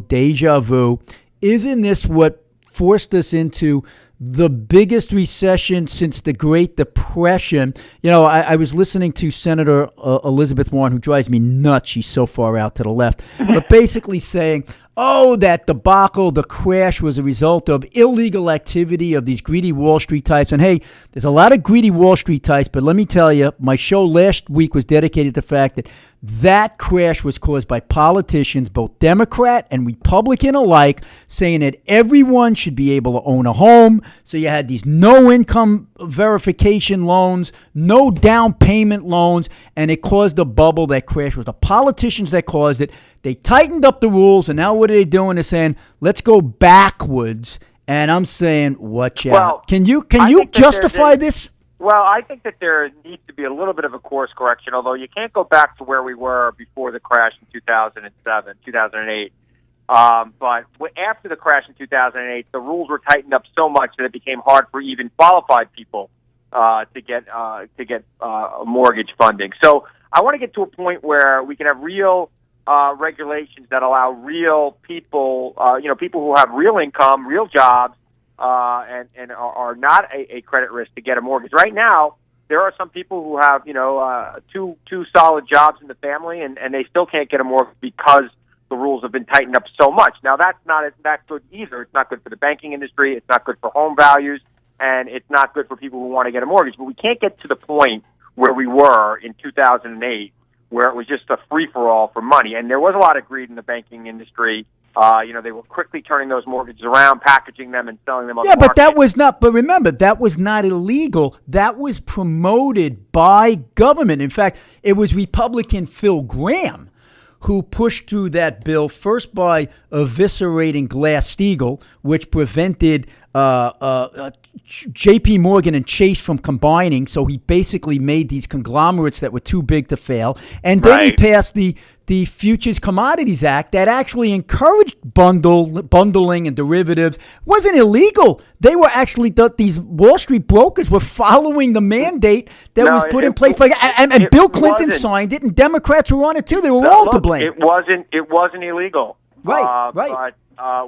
deja vu. Isn't this what forced us into the biggest recession since the Great Depression? You know, I was listening to Senator Elizabeth Warren, who drives me nuts. She's so far out to the left, but basically saying, that debacle, the crash was a result of illegal activity of these greedy Wall Street types. And hey, there's a lot of greedy Wall Street types, but let me tell you, my show last week was dedicated to the fact that that crash was caused by politicians, both Democrat and Republican alike, saying that everyone should be able to own a home. So you had these no income verification loans, no down payment loans, and it caused a bubble. That crash was the politicians that caused it. They tightened up the rules, and now what are they doing? They're saying, let's go backwards. And I'm saying, watch out. Can you justify this? Well, I think that there needs to be a little bit of a course correction, although you can't go back to where we were before the crash in 2007, 2008. But after the crash in 2008, the rules were tightened up so much that it became hard for even qualified people to get mortgage funding. So I want to get to a point where we can have real regulations that allow real people, people who have real income, real jobs, and are not a credit risk to get a mortgage. Right now, there are some people who have, two solid jobs in the family, and they still can't get a mortgage because the rules have been tightened up so much. Now, that's not that good either. It's not good for the banking industry. It's not good for home values, and it's not good for people who want to get a mortgage. But we can't get to the point where we were in 2008, where it was just a free-for-all for money. And there was a lot of greed in the banking industry. They were quickly turning those mortgages around, packaging them, and selling them on the market. But that was not, but remember, that was not illegal. That was promoted by government. In fact, it was Republican Phil Gramm who pushed through that bill, first by eviscerating Glass-Steagall, which prevented J.P. Morgan and Chase from combining. So he basically made these conglomerates that were too big to fail. And then he passed the Futures Commodities Act that actually encouraged bundling and derivatives. It wasn't illegal. They were actually, these Wall Street brokers were following the mandate that was put in place. And Bill Clinton signed it, and Democrats were on it too. They were all to blame. It wasn't illegal. Right. But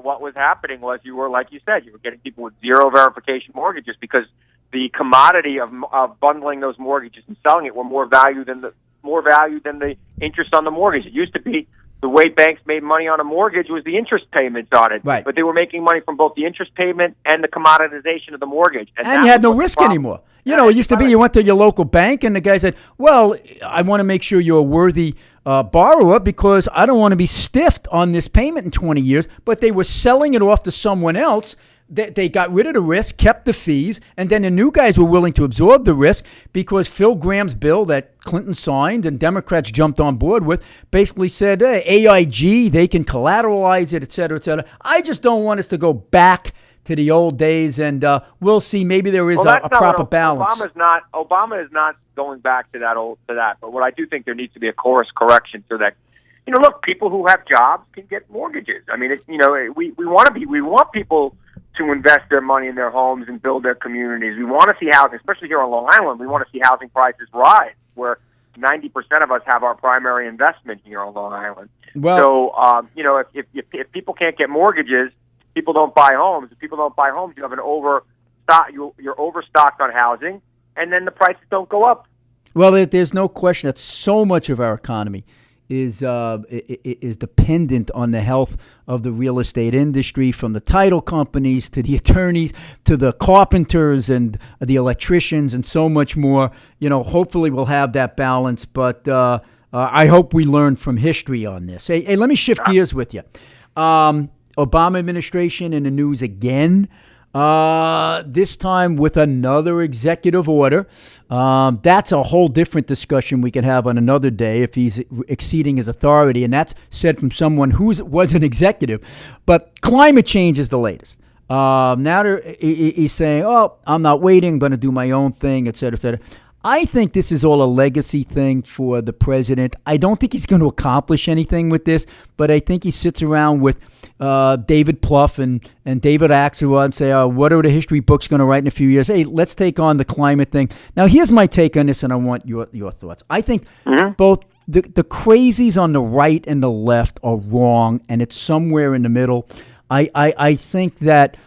what was happening was you were, like you said, you were getting people with zero verification mortgages because the commodity of bundling those mortgages and selling it were more value than the interest on the mortgage. It used to be the way banks made money on a mortgage was the interest payments on it. Right. But they were making money from both the interest payment and the commoditization of the mortgage. And you had no risk anymore. It used to be you went to your local bank and the guy said, well, I want to make sure you're a worthy borrower because I don't want to be stiffed on this payment in 20 years. But they were selling it off to someone else. They got rid of the risk, kept the fees, and then the new guys were willing to absorb the risk because Phil Gramm's bill that Clinton signed and Democrats jumped on board with basically said, hey, AIG, they can collateralize it, et cetera, et cetera. I just don't want us to go back to the old days, and we'll see. Maybe there is a proper balance. Obama is not going back to that. But what I do think there needs to be a course correction so that, look, people who have jobs can get mortgages. I mean, we want people to invest their money in their homes and build their communities. We want to see housing, especially here on Long Island. We want to see housing prices rise, where 90% of us have our primary investment here on Long Island. Well, so, if people can't get mortgages, people don't buy homes. If people don't buy homes, you have an overstock. You're overstocked on housing, and then the prices don't go up. Well, there's no question that so much of our economy is dependent on the health of the real estate industry, from the title companies to the attorneys to the carpenters and the electricians and so much more. Hopefully we'll have that balance, but I hope we learn from history on this. Hey, let me shift gears with you. Obama administration in the news again. This time with another executive order. That's a whole different discussion we can have on another day if he's exceeding his authority, and that's said from someone who was an executive. But climate change is the latest. Now he's saying, I'm not waiting, I'm going to do my own thing, et cetera, et cetera. I think this is all a legacy thing for the president. I don't think he's going to accomplish anything with this, but I think he sits around with David Plouffe and David Axelrod and say, what are the history books going to write in a few years? Hey, let's take on the climate thing. Now, here's my take on this, and I want your thoughts. I think both the crazies on the right and the left are wrong, and it's somewhere in the middle. I think that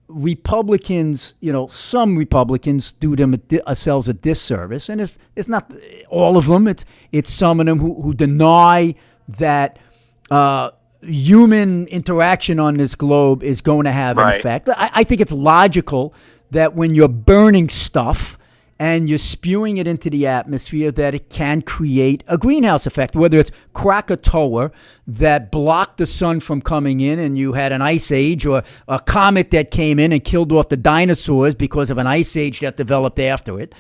Republicans, some Republicans do themselves a disservice, and it's not all of them. It's some of them who deny that human interaction on this globe is going to have an effect. I think it's logical that when you're burning stuff and you're spewing it into the atmosphere, that it can create a greenhouse effect, whether it's Krakatoa that blocked the sun from coming in and you had an ice age, or a comet that came in and killed off the dinosaurs because of an ice age that developed after it.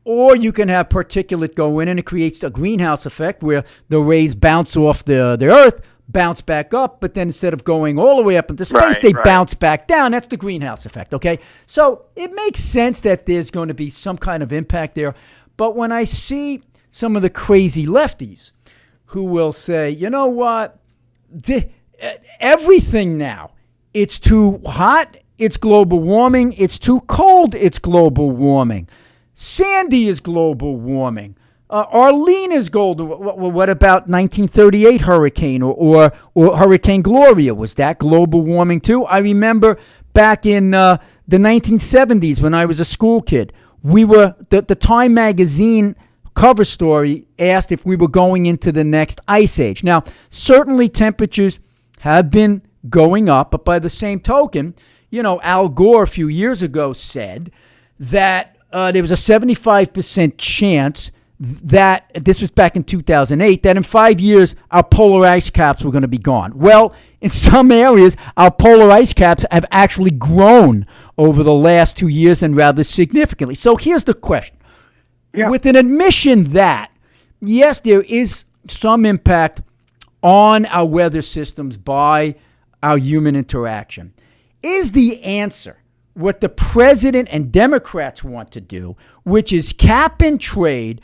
Or you can have particulate go in and it creates a greenhouse effect where the rays bounce off the earth, bounce back up, but then instead of going all the way up into space, they bounce back down. That's the greenhouse effect, okay? So it makes sense that there's going to be some kind of impact there. But when I see some of the crazy lefties who will say, you know what, everything now, it's too hot, it's global warming, it's too cold, it's global warming. Sandy is global warming. Arlene is golden. What about 1938 hurricane or Hurricane Gloria? Was that global warming too? I remember back in the 1970s when I was a school kid, the Time magazine cover story asked if we were going into the next ice age. Now, certainly temperatures have been going up, but by the same token, Al Gore a few years ago said that there was a 75% chance that, this was back in 2008, that in 5 years our polar ice caps were going to be gone. Well, in some areas, our polar ice caps have actually grown over the last 2 years, and rather significantly. So here's the question. Yeah. With an admission that, yes, there is some impact on our weather systems by our human interaction, is the answer what the president and Democrats want to do, which is cap and trade,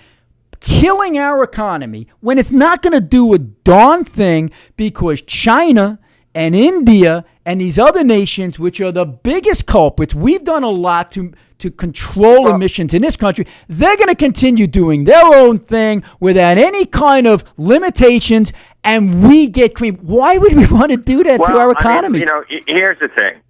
killing our economy, when it's not going to do a darn thing, because China and India and these other nations, which are the biggest culprits, we've done a lot to control emissions in this country. They're going to continue doing their own thing without any kind of limitations, and we get creamed. Why would we want to do that to our economy? I mean, here's the thing.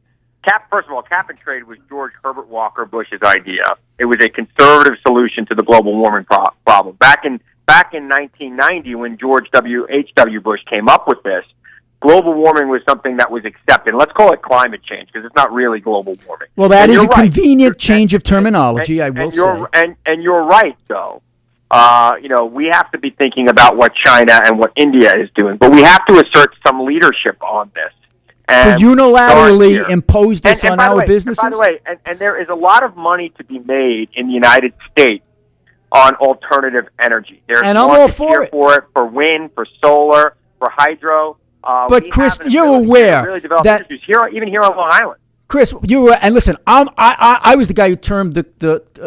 First of all, cap and trade was George Herbert Walker Bush's idea. It was a conservative solution to the global warming problem. Back in 1990, when George H.W. Bush came up with this, global warming was something that was accepted. Let's call it climate change, because it's not really global warming. Well, that is a convenient change of terminology, I will say. And you're right, though. We have to be thinking about what China and what India is doing, but we have to assert some leadership on this. To unilaterally impose this on our businesses? By the way, and there is a lot of money to be made in the United States on alternative energy. There's and I'm all for it. For wind, for solar, for hydro. But Chris, you're aware really that even here on Long Island. Chris, and listen, I was the guy who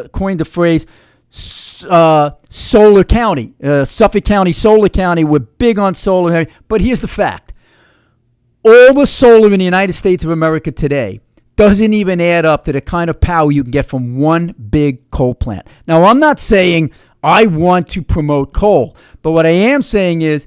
coined the phrase solar county, Suffolk County, solar county. We're big on solar, but here's the fact. All the solar in the United States of America today doesn't even add up to the kind of power you can get from one big coal plant. Now, I'm not saying I want to promote coal, but what I am saying is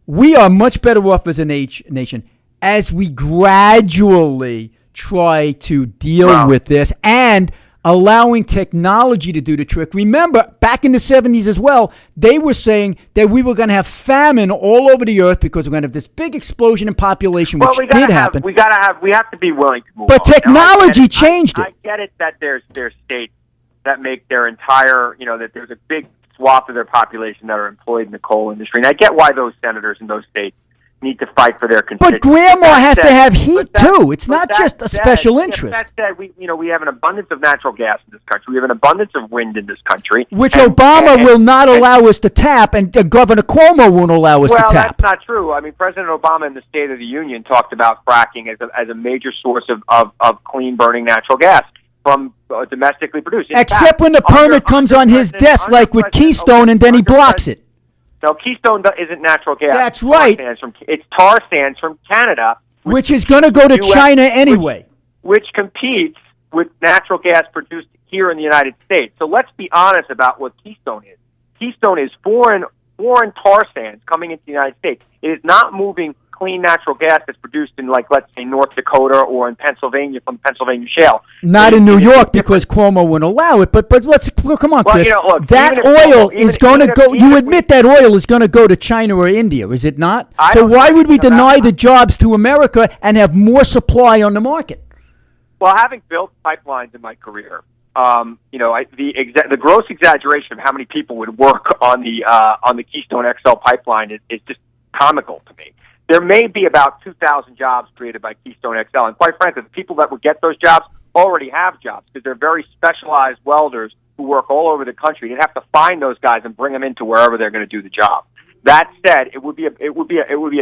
we are much better off as a nation as we gradually try to deal with this and allowing technology to do the trick. Remember, back in the 70s as well, they were saying that we were going to have famine all over the earth because we're going to have this big explosion in population, which did happen. We have to be willing to move But on. technology changed it. I get it that there's states that make their entire, that there's a big swath of their population that are employed in the coal industry. And I get why those senators in those states need to fight for their constituents. But grandma has to have heat too. It's not just a special interest. That said, we have an abundance of natural gas in this country. We have an abundance of wind in this country, which Obama will not allow us to tap, and Governor Cuomo won't allow us to tap. Well, that's not true. I mean, President Obama in the State of the Union talked about fracking as a major source of clean burning natural gas. domestically produced. In Except fact, when the permit comes on his desk, like with Keystone, and then he blocks it. No, Keystone isn't natural gas. That's right. It's tar sands from Canada, which is going to go to China anyway. Which competes with natural gas produced here in the United States. So let's be honest about what Keystone is. Keystone is foreign tar sands coming into the United States. It is not moving clean natural gas that's produced in, like, let's say, North Dakota or in Pennsylvania from the Pennsylvania Shale. Not in New York because Cuomo wouldn't allow it. But let's come on, Chris. Look, that oil is going to go. You admit that oil is going to go to China or India, is it not? So why would we deny the jobs to America and have more supply on the market? Well, having built pipelines in my career, the gross exaggeration of how many people would work on the Keystone XL pipeline is just comical to me. There may be about 2,000 jobs created by Keystone XL, and quite frankly, the people that would get those jobs already have jobs because they're very specialized welders who work all over the country. You'd have to find those guys and bring them into wherever they're going to do the job. That said, it would be a.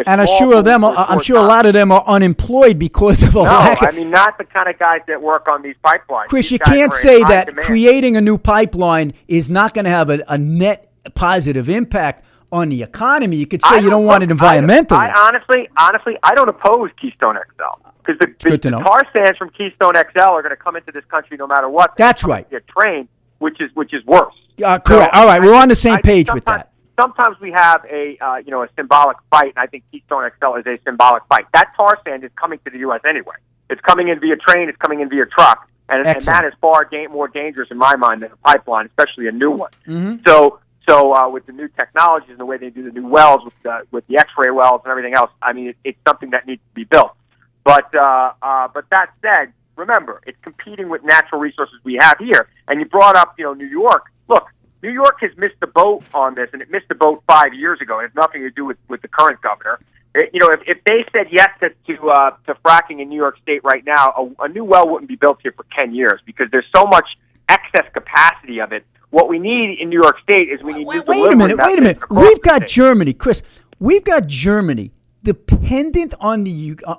And I'm sure of them. I'm sure a lot of them are unemployed because of a lack. No, I mean not the kind of guys that work on these pipelines. Chris, these you guys can't are in say high that demand. creating a new pipeline is not going to have a net positive impact on the economy. You could say you don't want it environmentally. I honestly, I don't oppose Keystone XL because the tar sands from Keystone XL are going to come into this country no matter what. That's right. Get trained, which is worse. Correct. All right, we're on the same page with that. Sometimes we have a symbolic fight, and I think Keystone XL is a symbolic fight. That tar sand is coming to the U.S. anyway. It's coming in via train. It's coming in via truck, and that is far more dangerous in my mind than a pipeline, especially a new one. Mm-hmm. So with the new technologies and the way they do the new wells with the X-ray wells and everything else, I mean it's something that needs to be built. But that said, remember it's competing with natural resources we have here. And you brought up New York. Look, New York has missed the boat on this, and it missed the boat 5 years ago. It has nothing to do with the current governor. If they said yes to fracking in New York State right now, a new well wouldn't be built here for 10 years because there's so much excess capacity of it. What we need in New York State is we need new delivery methods. Wait a minute. We've got Germany, Chris. We've got Germany dependent on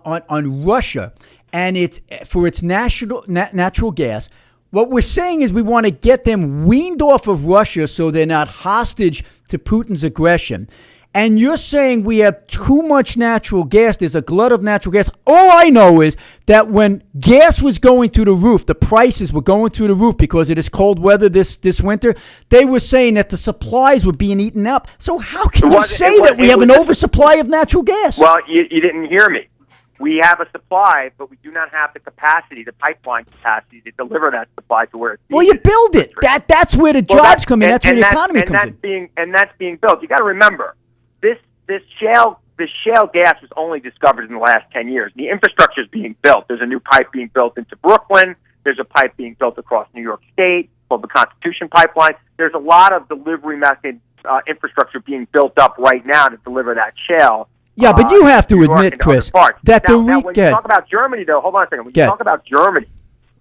on Russia and for its natural gas. What we're saying is we want to get them weaned off of Russia so they're not hostage to Putin's aggression. And you're saying we have too much natural gas. There's a glut of natural gas. All I know is that when gas was going through the roof, the prices were going through the roof because it is cold weather this winter. They were saying that the supplies were being eaten up. So how can you say that we have an oversupply of natural gas? Well, you didn't hear me. We have a supply, but we do not have the capacity, the pipeline capacity to deliver that supply to where it's needed. Well, you build it. That's where the jobs come in. That's where the economy comes in. And that's being built. You got to remember, this shale gas was only discovered in the last 10 years. The infrastructure is being built. There's a new pipe being built into Brooklyn. There's a pipe being built across New York State called the Constitution Pipeline. There's a lot of delivery method infrastructure being built up right now to deliver that shale. Yeah, but you have to admit, Chris, that when you talk about Germany, though, hold on a second. When you talk about Germany,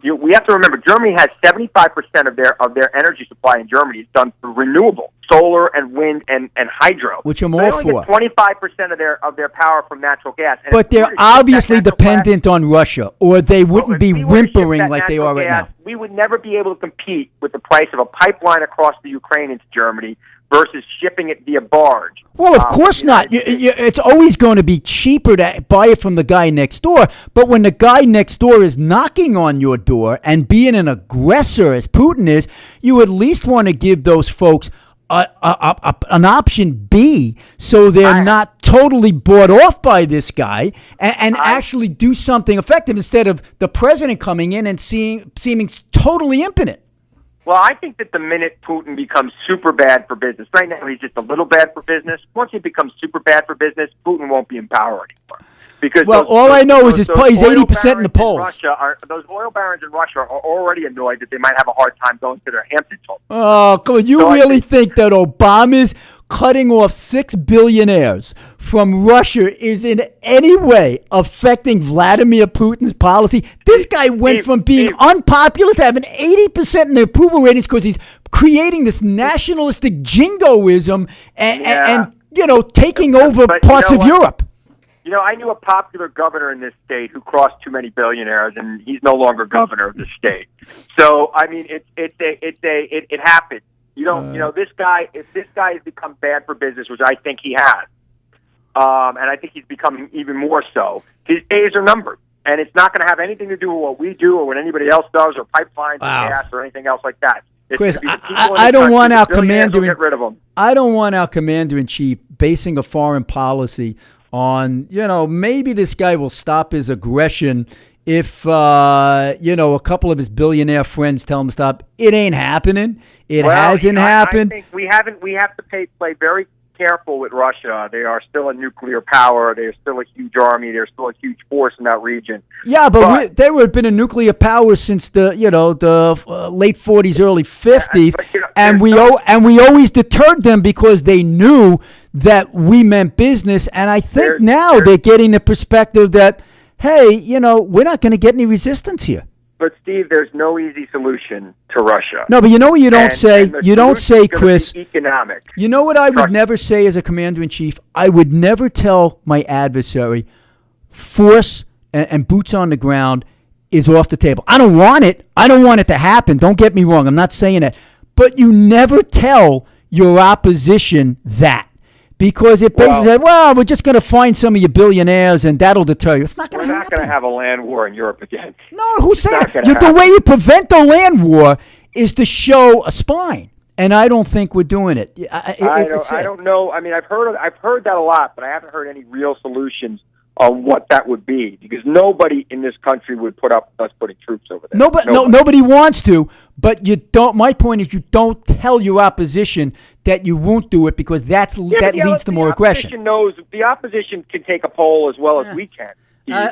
we have to remember Germany has 75% of their energy supply in Germany is done through renewable, solar and wind and hydro. Which I'm all for. They only get 25% of their power from natural gas. And but they're obviously dependent on Russia, or they wouldn't be whimpering like they are right now. We would never be able to compete with the price of a pipeline across the Ukraine into Germany versus shipping it via barge. Well, of course not. It's always going to be cheaper to buy it from the guy next door. But when the guy next door is knocking on your door and being an aggressor, as Putin is, you at least want to give those folks an option B so they're not totally bought off by this guy and actually do something effective instead of the president coming in and seeming totally impotent. Well, I think that the minute Putin becomes super bad for business, right now he's just a little bad for business. Once he becomes super bad for business, Putin won't be in power anymore. Because all I know is he's 80% in the polls. Those oil barons in Russia are already annoyed that they might have a hard time going to their Hampton home. Oh, come on. You really think that Obama's cutting off 6 billionaires from Russia is in any way affecting Vladimir Putin's policy? This guy went from being unpopular to having 80% in the approval ratings because he's creating this nationalistic jingoism and taking over parts of Europe. I knew a popular governor in this state who crossed too many billionaires, and he's no longer governor of the state. So, I mean, it happens. This guy, if this guy has become bad for business, which I think he has, and I think he's becoming even more so, his days are numbered. And it's not going to have anything to do with what we do or what anybody else does or pipelines or gas or anything else like that. Chris, I don't want our get rid of them. I don't want our commander-in-chief basing a foreign policy on, maybe this guy will stop his aggression if, a couple of his billionaire friends tell him to stop. It ain't happening. It hasn't happened. I think we have to play very careful with Russia. They are still a nuclear power. They're still a huge army. They're still a huge force in that region. Yeah, but they would have been a nuclear power since the late 40s, early 50s, and we always deterred them because they knew that we meant business. And I think now they're getting the perspective that, hey, we're not going to get any resistance here. But Steve, there's no easy solution to Russia. No, but you know what you don't say? You don't say, Chris. Economic. You know what I would never say as a commander-in-chief? I would never tell my adversary, force and boots on the ground is off the table. I don't want it. I don't want it to happen. Don't get me wrong. I'm not saying that. But you never tell your opposition that. Because it basically says, we're just going to find some of your billionaires and that'll deter you. It's not going to happen. We're not going to have a land war in Europe again. No, who said that? The way you prevent the land war is to show a spine. And I don't think we're doing it. I don't know. I mean, I've heard that a lot, but I haven't heard any real solutions on what that would be, because nobody in this country would put up us putting troops over there. Nobody wants to, but you don't. My point is, you don't tell your opposition that you won't do it, because that leads to more aggression. The opposition can take a poll as well as we can. They know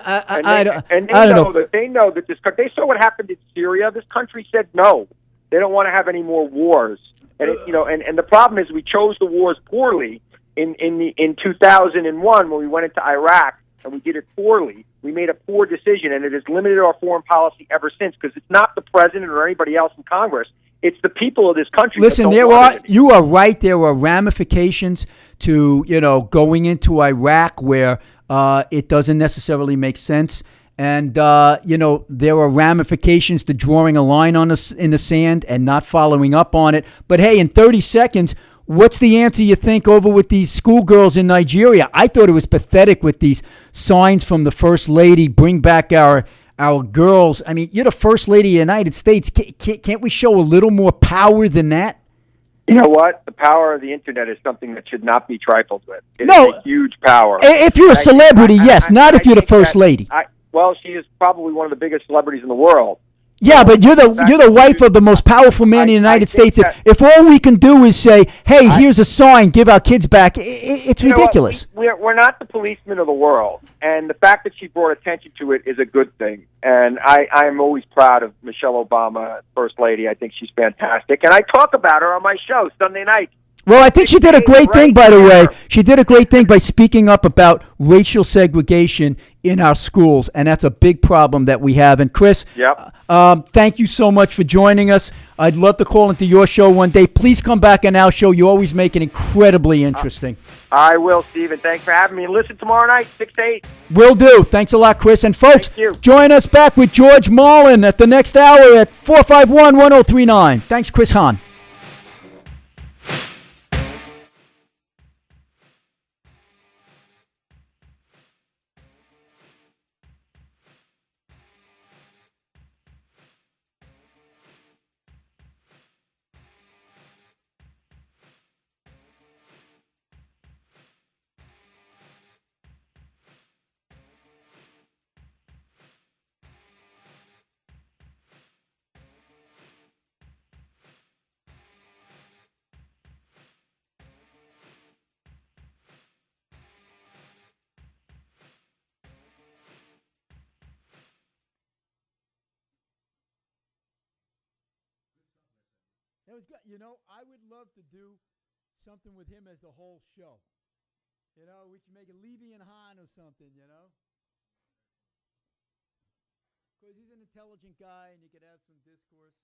that this country. They saw what happened in Syria. This country said no. They don't want to have any more wars, and and the problem is we chose the wars poorly in 2001 when we went into Iraq. And we did it poorly. We made a poor decision, and it has limited our foreign policy ever since, because it's not the president or anybody else in Congress. It's the people of this country. Listen, you are right. There are ramifications to, going into Iraq where it doesn't necessarily make sense. And, there are ramifications to drawing a line in the sand and not following up on it. But, hey, in 30 seconds, what's the answer you think over with these schoolgirls in Nigeria? I thought it was pathetic with these signs from the First Lady, bring back our girls. I mean, you're the First Lady of the United States. Can't we show a little more power than that? You know what? The power of the Internet is something that should not be trifled with. It's a huge power. If you're a celebrity, yes, not if you're the First Lady. She is probably one of the biggest celebrities in the world. Yeah, but you're the wife of the most powerful man in the United States. If all we can do is say, "Hey, here's a sign, give our kids back," it's ridiculous. We're not the policemen of the world, and the fact that she brought attention to it is a good thing. And I'm always proud of Michelle Obama, First Lady. I think she's fantastic, and I talk about her on my show Sunday night. Well, I think she did a great thing, by the way. She did a great thing by speaking up about racial segregation in our schools, and that's a big problem that we have. And Chris, thank you so much for joining us. I'd love to call into your show one day. Please come back on our show. You always make it incredibly interesting. I will, Stephen. Thanks for having me. And listen tomorrow night, 6 to 8. Will do. Thanks a lot, Chris. And folks, join us back with George Marlin at the next hour at 451-1039. Thanks, Chris Hahn. That was good. I would love to do something with him as the whole show. We should make it Levy and Hahn or something, Because he's an intelligent guy and you could have some discourse.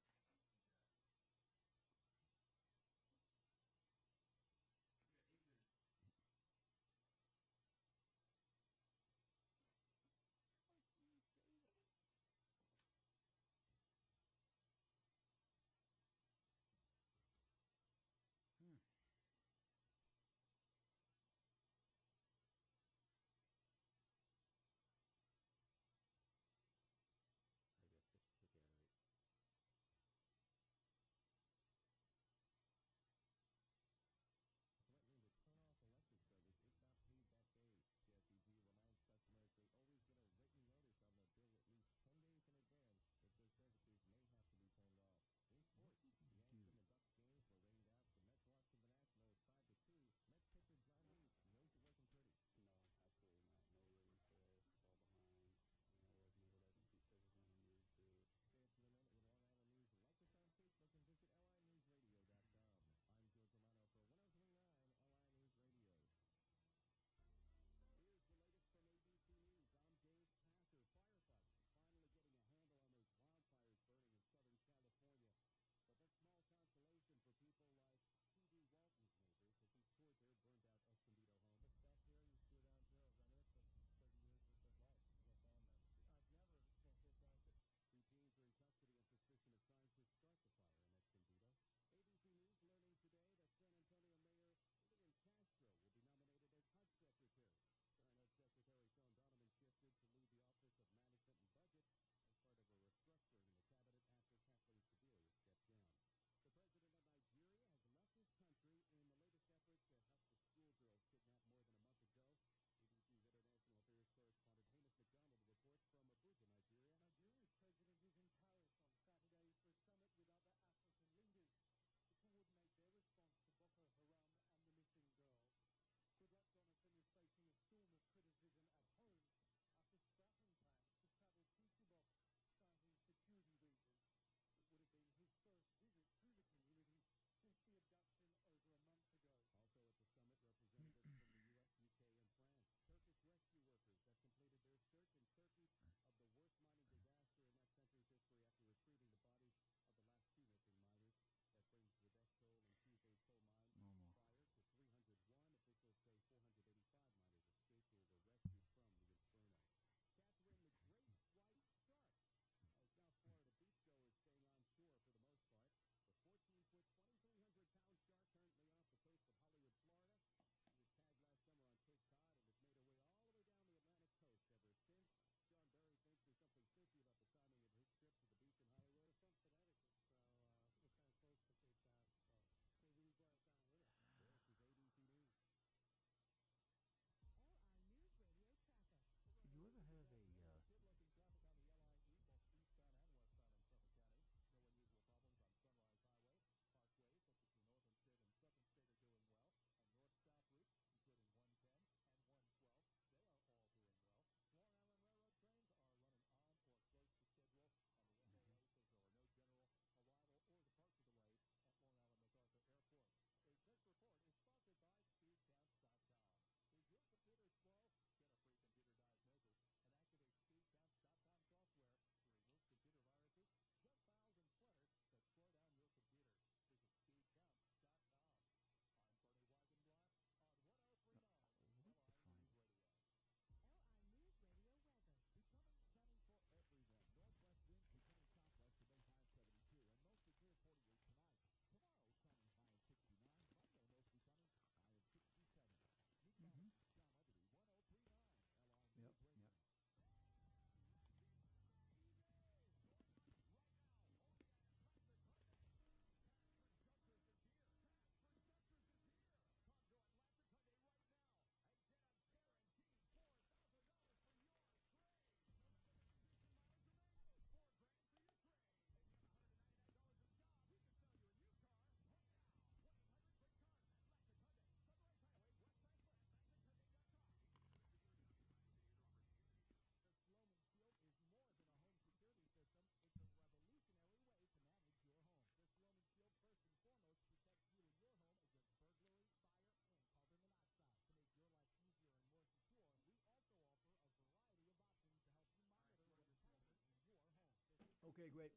Okay, great.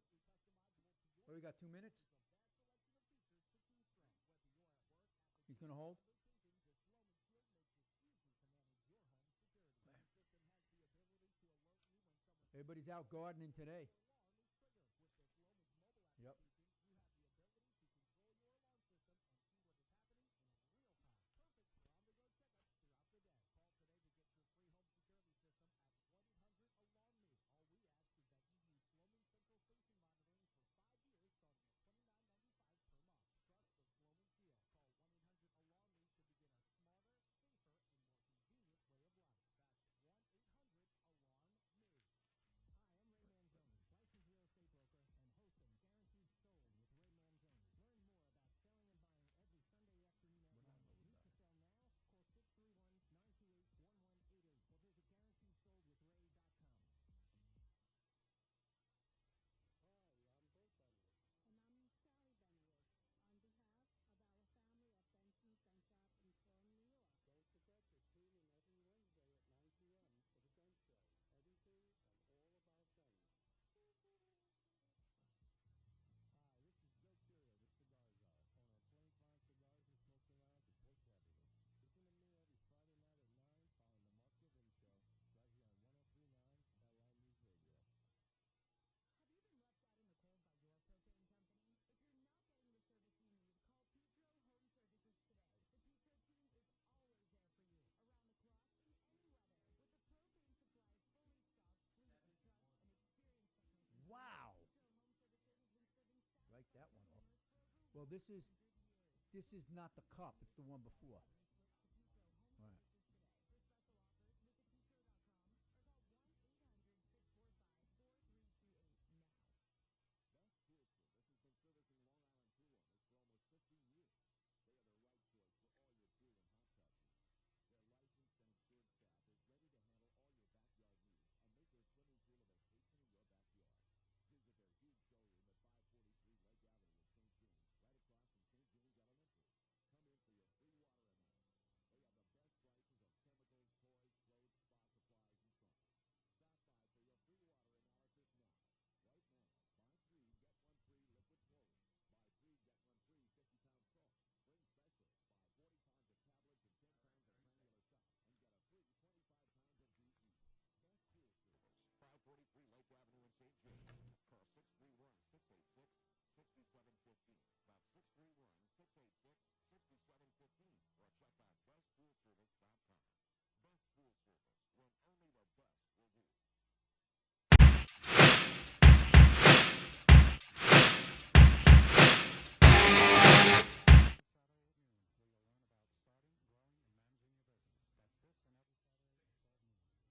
What, we got 2 minutes? He's going to hold? Everybody's out gardening today. Yep. Wow. Write that one off. Well, this is not the cup. It's the one before. Right.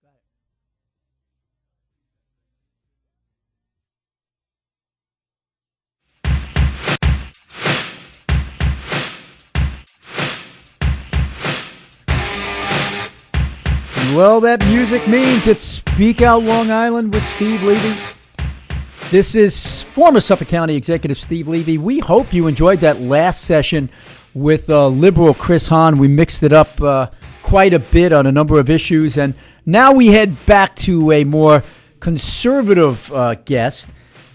Got it. Well, that music means it's Speak Out Long Island with Steve Levy. This is former Suffolk County Executive Steve Levy. We hope you enjoyed that last session with liberal Chris Hahn. We mixed it up quite a bit on a number of issues. And now we head back to a more conservative guest,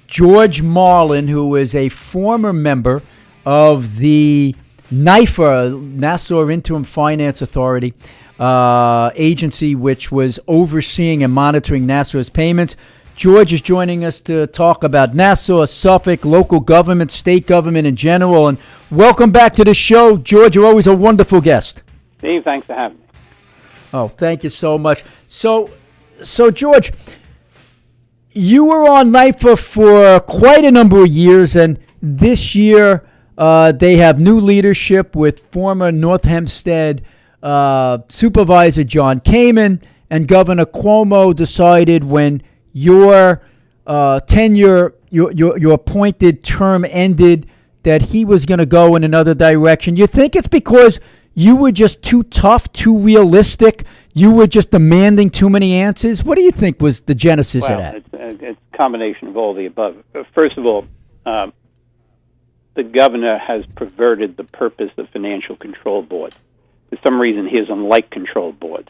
George Marlin, who is a former member of the NIFA, Nassau Interim Finance Authority, agency which was overseeing and monitoring Nassau's payments. George is joining us to talk about Nassau, Suffolk, local government, state government in general. And welcome back to the show. George, you're always a wonderful guest. Steve, thanks for having me. Oh, thank you so much. So George, you were on NIFA for quite a number of years, and this year they have new leadership with former North Hempstead Supervisor John Kamen, and Governor Cuomo decided when your tenure, your appointed term ended, that he was going to go in another direction. You think it's because you were just too tough, too realistic? You were just demanding too many answers? What do you think was the genesis of that? It's a combination of all the above. First of all, the governor has perverted the purpose of financial control boards. For some reason, he doesn't like control boards.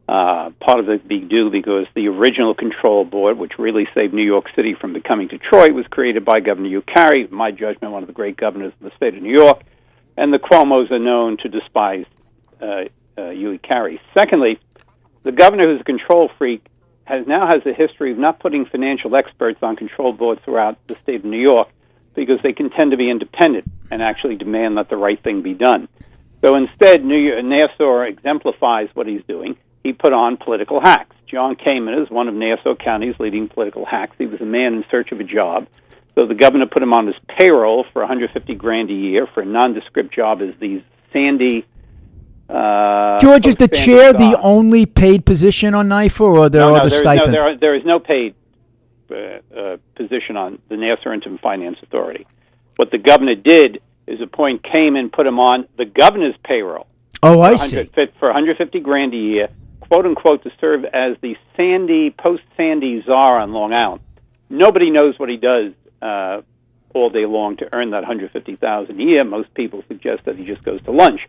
Part of it be due because the original control board, which really saved New York City from becoming Detroit, was created by Governor Hugh Carey, in my judgment, one of the great governors of the state of New York, and the Cuomos are known to despise Hugh Carey. Secondly, the governor, who's a control freak, now has a history of not putting financial experts on control boards throughout the state of New York because they can tend to be independent and actually demand that the right thing be done. So instead, Nassau exemplifies what he's doing. He put on political hacks. John Kamen is one of Nassau County's leading political hacks. He was a man in search of a job. So the governor put him on his payroll for $150,000 a year for a nondescript job as these sandy... George, is the chair the only paid position on NIFA, or are there other stipends? There is no paid position on the Nassau Interim Finance Authority. What the governor did is appoint Kamen, put him on the governor's payroll. Oh, I see. For $150,000 a year, quote unquote, to serve as the post-Sandy czar on Long Island. Nobody knows what he does all day long to earn that $150,000 a year. Most people suggest that he just goes to lunch.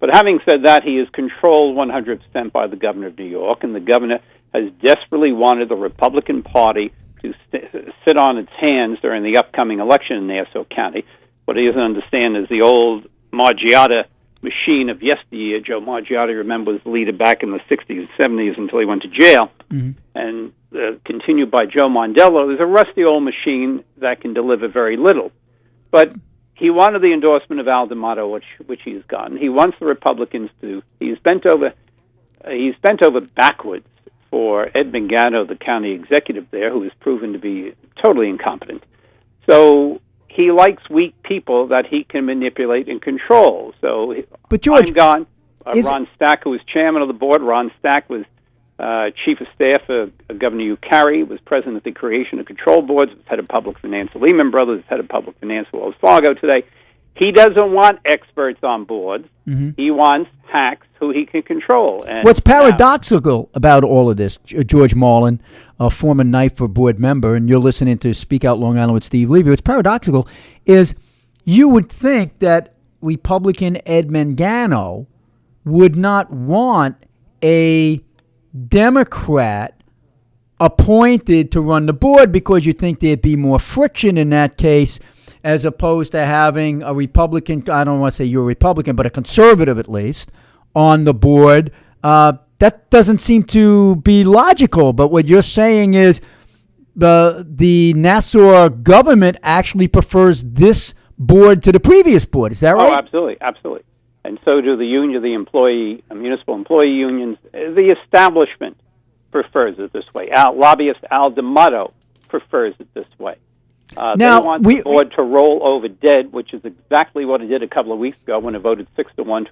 But having said that, he is controlled 100% by the governor of New York, and the governor has desperately wanted the Republican Party to sit on its hands during the upcoming election in Nassau County. What he doesn't understand is the old Margiotta machine of yesteryear. Joe Margiotta, remember, was the leader back in the 60s and 70s until he went to jail. And continued by Joe Mondello. There's a rusty old machine that can deliver very little. But he wanted the endorsement of Al D'Amato, which he's gotten. He wants the Republicans to... He's bent over backwards for Ed Mangano, the county executive there, who has proven to be totally incompetent. So he likes weak people that he can manipulate and control. So but George, I'm gone. Ron Stack, who was chairman of the board, Ron Stack was chief of staff of Governor Hugh Carey, was president of the creation of control boards, was head of public finance of Lehman Brothers, head of public finance of Wells Fargo today. He doesn't want experts on boards. He wants hacks who he can control. And what's paradoxical about all of this, George Marlin, a former NIFA board member, and you're listening to Speak Out Long Island with Steve Levy, what's paradoxical is you would think that Republican Ed Mangano would not want a Democrat appointed to run the board because you think there'd be more friction in that case as opposed to having a Republican, I don't want to say you're a Republican, but a conservative at least, on the board. That doesn't seem to be logical, but what you're saying is the Nassau government actually prefers this board to the previous board. Is that right? Oh, absolutely, absolutely. And so do the union, the municipal employee unions. The establishment prefers it this way. Lobbyist Al D'Amato prefers it this way. Now, they want the board to roll over dead, which is exactly what it did a couple of weeks ago when it voted 6-1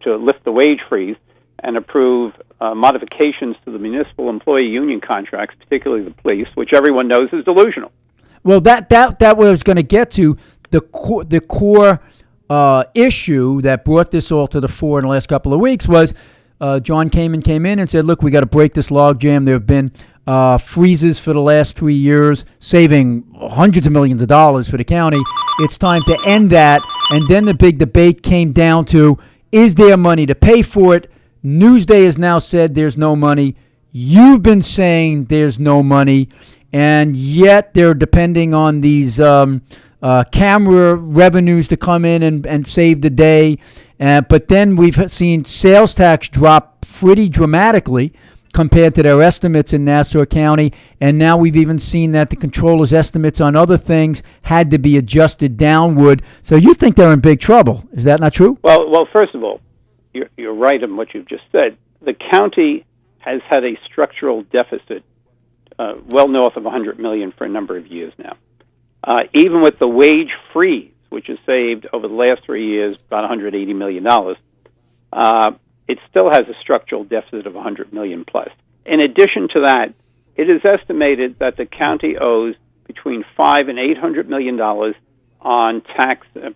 to lift the wage freeze and approve modifications to the municipal employee union contracts, particularly the police, which everyone knows is delusional. Well, that what I was going to get to. The core issue that brought this all to the fore in the last couple of weeks was John Kamen came in and said, look, we got to break this logjam. There have been freezes for the last 3 years, saving hundreds of millions of dollars for the county. It's time to end that. And then the big debate came down to, is there money to pay for it? Newsday has now said there's no money. You've been saying there's no money. And yet they're depending on these camera revenues to come in and save the day. But then we've seen sales tax drop pretty dramatically compared to their estimates in Nassau County. And now we've even seen that the controller's estimates on other things had to be adjusted downward. So you think they're in big trouble. Is that not true? Well, first of all, you're right in what you've just said. The county has had a structural deficit well north of $100 million for a number of years now. Even with the wage freeze, which has saved over the last 3 years about $180 million, it still has a structural deficit of $100 million plus. In addition to that, it is estimated that the county owes between $500 and $800 million on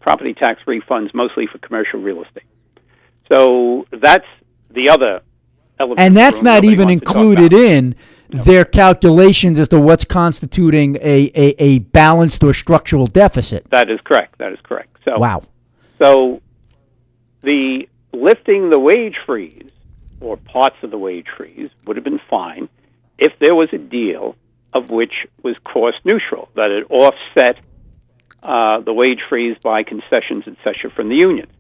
property tax refunds, mostly for commercial real estate. So that's the other element. And that's not even included in their calculations as to what's constituting a balanced or structural deficit. That is correct. So, wow. So the lifting the wage freeze or parts of the wage freeze would have been fine if there was a deal of which was cost neutral, that it offset the wage freeze by concessions, etc., from the unions.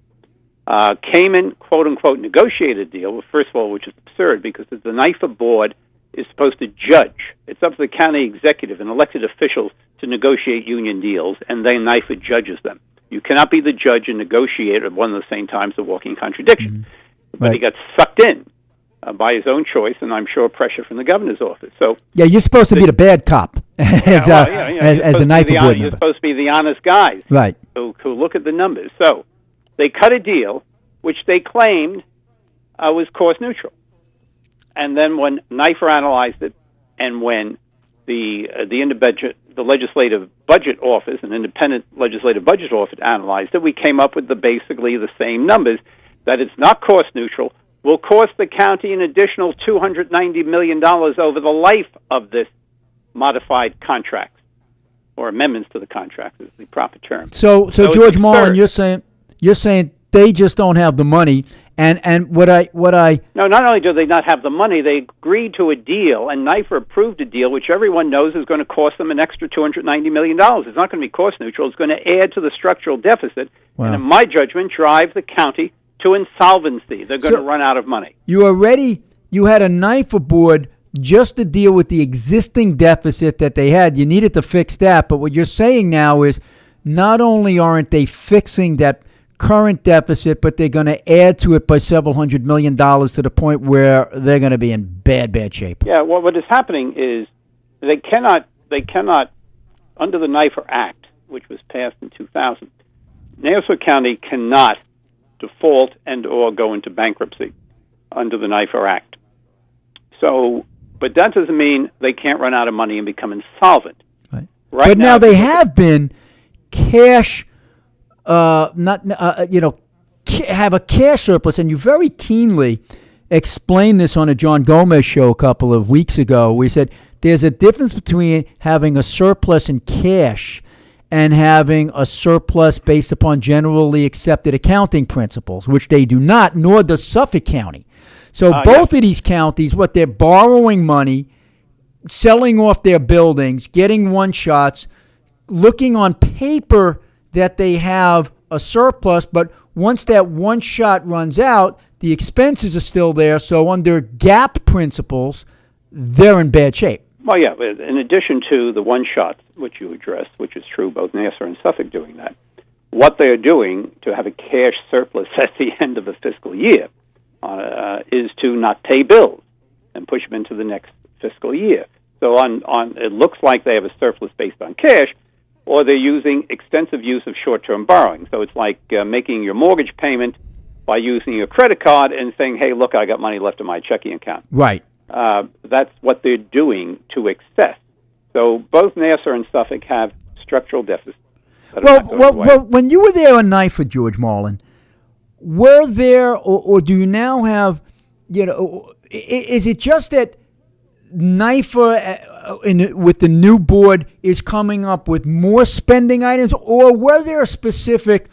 Cayman, quote-unquote, negotiated a deal, well, first of all, which is absurd because the NIFA board is supposed to judge. It's up to the county executive and elected officials to negotiate union deals, and then NIFA judges them. You cannot be the judge and negotiate at one and the same time. It's a walking contradiction. But Right. he got sucked in by his own choice, and I'm sure pressure from the governor's office. So Yeah, you're supposed to be the bad cop as you're the supposed to NIFA be board You're member. supposed to be the honest guys Right. who look at the numbers. So they cut a deal which they claimed was cost neutral. And then when NIFA analyzed it, and when the legislative budget office, an independent legislative budget office, analyzed it, we came up with basically the same numbers, that it's not cost neutral, will cost the county an additional $290 million over the life of this modified contract, or amendments to the contract is the proper term. So it's George absurd. Marlin, you're saying they just don't have the money, and what I No, not only do they not have the money, they agreed to a deal, and NIFA approved a deal, which everyone knows is going to cost them an extra $290 million. It's not going to be cost neutral. It's going to add to the structural deficit, and in my judgment, drive the county to insolvency. They're going to run out of money. you had a NIFA board just to deal with the existing deficit that they had. You needed to fix that, but what you're saying now is not only aren't they fixing that current deficit, but they're going to add to it by several $100 million to the point where they're going to be in bad shape. Yeah, well, what is happening is they cannot, under the NIFA Act, which was passed in 2000, Nassau County cannot default and or go into bankruptcy under the NIFA Act. So, but that doesn't mean they can't run out of money and become insolvent. Right. Right But now they if you look have been cash, have a cash surplus, and you very keenly explained this on a John Gomez show a couple of weeks ago. We said there's a difference between having a surplus in cash and having a surplus based upon generally accepted accounting principles, which they do not, nor does Suffolk County. So both of these counties, they're borrowing money, selling off their buildings, getting one-shots, looking on paper that they have a surplus, but once that one shot runs out, the expenses are still there. So under GAAP principles, they're in bad shape. Well, yeah, in addition to the one shots, which you addressed, which is true, both Nassau and Suffolk doing that, what they're doing to have a cash surplus at the end of the fiscal year is to not pay bills and push them into the next fiscal year. So it looks like they have a surplus based on cash, or they're using extensive use of short-term borrowing. So it's like making your mortgage payment by using your credit card and saying, hey, look, I got money left in my checking account. Right. That's what they're doing to excess. So both Nassau and Suffolk have structural deficits. Well, when you were there on NIFA, George Marlin, were there, or do you now have, is it just that NIFA with the new board is coming up with more spending items, or were there specific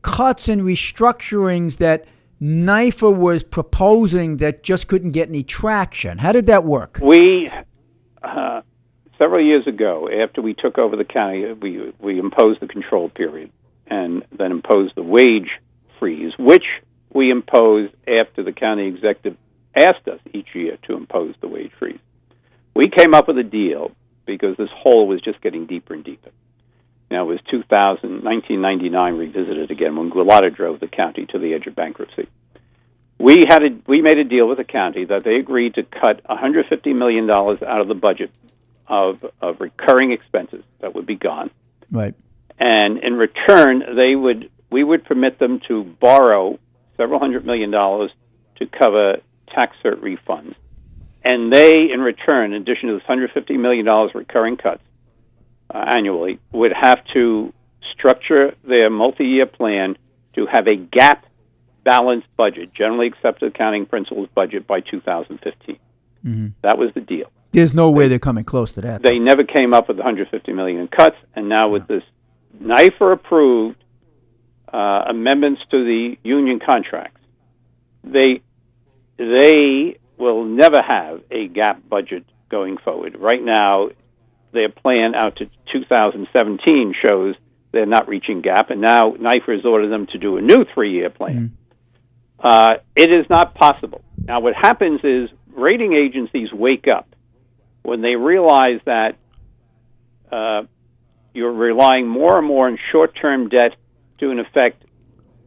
cuts and restructurings that NIFA was proposing that just couldn't get any traction? How did that work? We, several years ago, after we took over the county, we imposed the control period and then imposed the wage freeze, which we imposed after the county executive asked us each year to impose the wage freeze. We came up with a deal because this hole was just getting deeper and deeper. Now, it was 1999 revisited again when Gulotta drove the county to the edge of bankruptcy. We made a deal with the county that they agreed to cut $150 million out of the budget of recurring expenses that would be gone. Right. And in return, we would permit them to borrow several $100 million to cover tax cert refunds. And they, in return, in addition to this $150 million recurring cuts annually, would have to structure their multi-year plan to have a GAAP balanced budget, generally accepted accounting principles budget, by 2015. Mm-hmm. That was the deal. There's no way they're coming close to that. They never came up with the $150 million in cuts, and now with this NIFA-approved amendments to the union contracts, they they will never have a gap budget going forward. Right now, their plan out to 2017 shows they're not reaching gap, and now NIFR has ordered them to do a new 3-year plan. It is not possible. Now, what happens is rating agencies wake up when they realize that you're relying more and more on short-term debt to, in effect,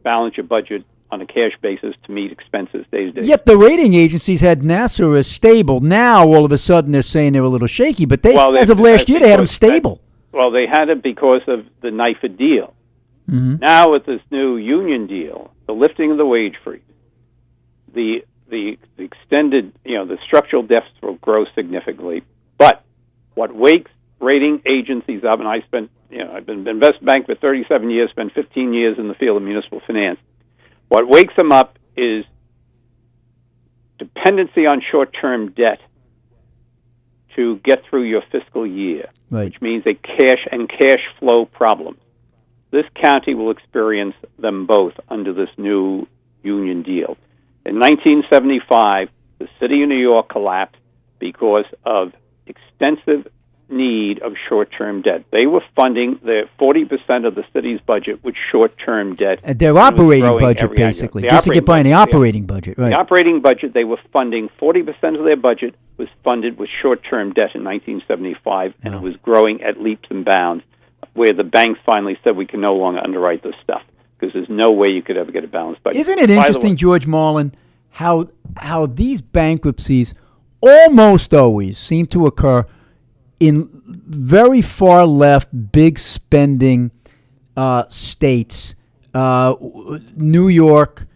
balance your budget on a cash basis to meet expenses day to day. Yet the rating agencies had NASA as stable. Now, all of a sudden, they're saying they're a little shaky. But as of last year, they had them stable. Well, they had it because of the NIFA deal. Now, with this new union deal, the lifting of the wage freeze, the extended, the structural deficits will grow significantly. But what wakes rating agencies up, and I've been investment bank for 37 years, spent 15 years in the field of municipal finance. What wakes them up is dependency on short-term debt to get through your fiscal year, which means a cash flow problem. This county will experience them both under this new union deal. In 1975, the city of New York collapsed because of extensive need of short-term debt. They were funding the 40% of the city's budget with short-term debt. Their operating budget, basically, just to get by in the operating budget. Right. The operating budget, they were funding 40% of their budget was funded with short-term debt in 1975, and it was growing at leaps and bounds, where the banks finally said we can no longer underwrite this stuff because there's no way you could ever get a balanced budget. Isn't it interesting, George Marlin, how these bankruptcies almost always seem to occur in very far left, big spending states, New York,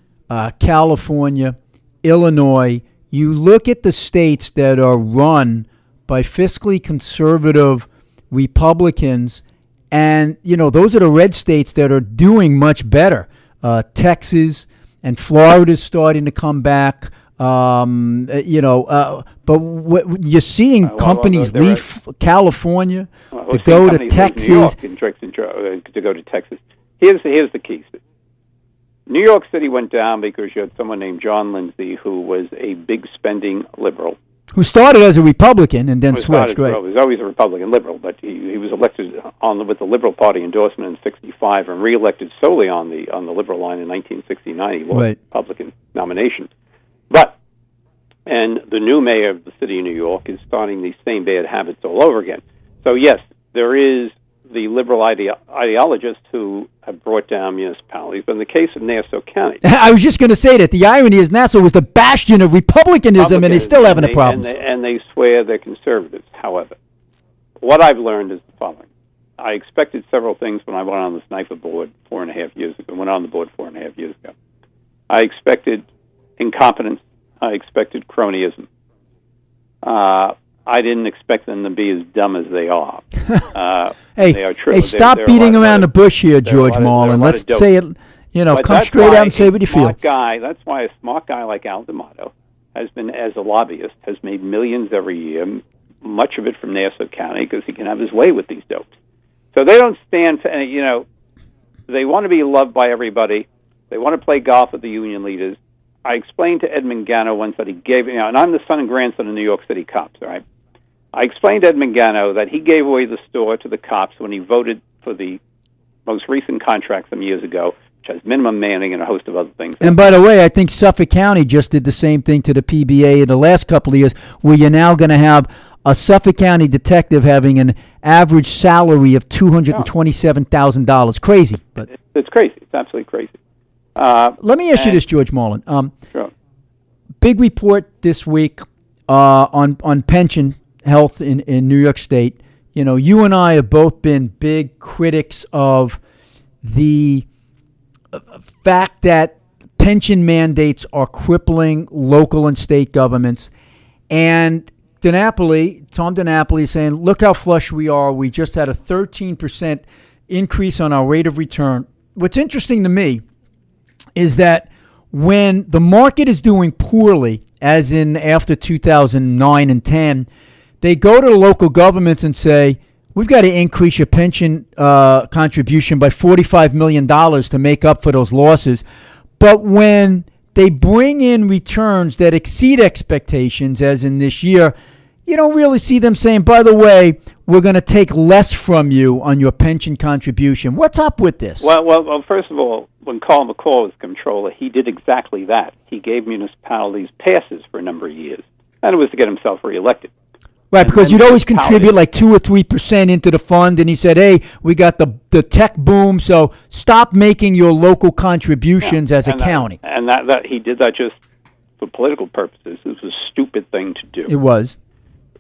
California, Illinois. You look at the states that are run by fiscally conservative Republicans, and those are the red states that are doing much better. Texas and Florida's starting to come back. But you're seeing companies leave California to go to Texas. New York to go to Texas. Here's the key. New York City went down because you had someone named John Lindsay, who was a big spending liberal. Who started as a Republican and then switched, right? He was always a Republican liberal, but he was elected with the Liberal Party endorsement in '65 and reelected solely on the Liberal line in 1969. He lost Republican nomination. And the new mayor of the city of New York is starting these same bad habits all over again. So, yes, there is the liberal ideologists who have brought down municipalities. But in the case of Nassau County... I was just going to say that. The irony is Nassau was the bastion of Republicanism, and they're still having a problem. And they swear they're conservatives. However, what I've learned is the following. I expected several things when I went on this NIFA board 4.5 years ago. I expected incompetence. I expected cronyism. I didn't expect them to be as dumb as they are. Hey, stop beating around the bush here, George Marlin. Let's say it, come straight out and say what you feel. That's why a smart guy like Al D'Amato has been, as a lobbyist, has made millions every year, much of it from Nassau County, because he can have his way with these dopes. So they don't stand for, they want to be loved by everybody. They want to play golf with the union leaders. I explained to Edmund Gano once that he gave, and I'm the son and grandson of New York City cops, all right? I explained to Edmund Gano that he gave away the store to the cops when he voted for the most recent contract some years ago, which has minimum manning and a host of other things. And by the way, I think Suffolk County just did the same thing to the PBA in the last couple of years, where you're now going to have a Suffolk County detective having an average salary of $227,000. Crazy. But it's crazy. It's absolutely crazy. Let me ask you this, George Marlin. Sure. Big report this week on pension health in New York State. You and I have both been big critics of the fact that pension mandates are crippling local and state governments. And Tom DiNapoli is saying, look how flush we are. We just had a 13% increase on our rate of return. What's interesting to me is that when the market is doing poorly, as in after 2009 and 10, they go to the local governments and say, we've got to increase your pension contribution by $45 million to make up for those losses. But when they bring in returns that exceed expectations, as in this year, you don't really see them saying, by the way, we're going to take less from you on your pension contribution. What's up with this? Well, first of all, when Carl McCall was comptroller, he did exactly that. He gave municipalities passes for a number of years, and it was to get himself reelected. Right, because you'd always contribute like 2 or 3% into the fund, and he said, hey, we got the tech boom, so stop making your local contributions as a county. And that he did that just for political purposes. It was a stupid thing to do. It was.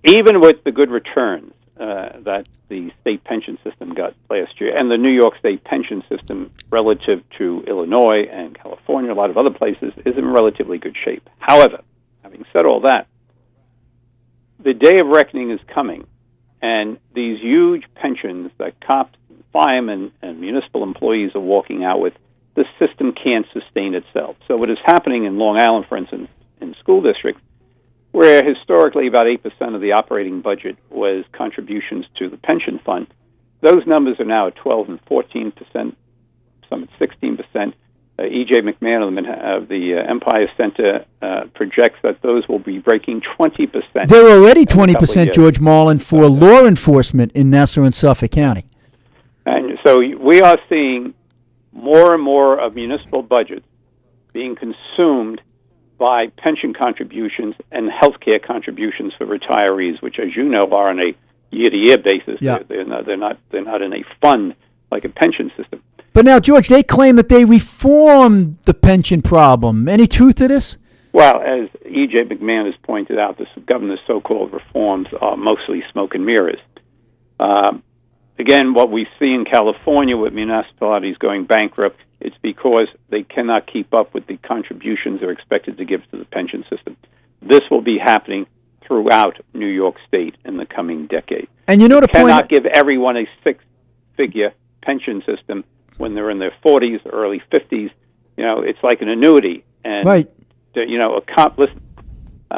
Even with the good returns that the state pension system got last year, and the New York state pension system relative to Illinois and California, a lot of other places, is in relatively good shape. However, having said all that, the day of reckoning is coming, and these huge pensions that cops, firemen, and municipal employees are walking out with, the system can't sustain itself. So what is happening in Long Island, for instance, in school districts, where historically about 8% of the operating budget was contributions to the pension fund, those numbers are now at 12 and 14%, some at 16%. E.J. McMahon of the Empire Center projects that those will be breaking 20%. They're already 20%, George Marlin, for law enforcement in Nassau and Suffolk County. And so we are seeing more and more of municipal budgets being consumed by pension contributions and health care contributions for retirees, which, as you know, are on a year-to-year basis. Yeah. They're not in a fund like a pension system. But now, George, they claim that they reformed the pension problem. Any truth to this? Well, as E.J. McMahon has pointed out, the governor's so-called reforms are mostly smoke and mirrors. Again, what we see in California with municipalities going bankrupt, it's because they cannot keep up with the contributions they're expected to give to the pension system. This will be happening throughout New York State in the coming decade. And you know the point... cannot give everyone a six-figure pension system when they're in their 40s, early 50s. You know, it's like an annuity. And, right. You know,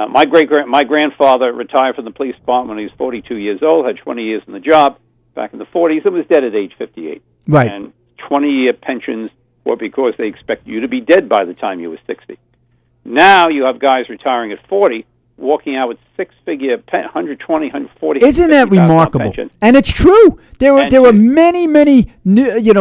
my grandfather retired from the police department when he was 42 years old, had 20 years in the job. Back in the 40s, it was dead at age 58. Right. And 20-year pensions were because they expect you to be dead by the time you were 60. Now you have guys retiring at 40, walking out with six-figure 120, 140. Isn't that remarkable? Pensions. And it's true. There were many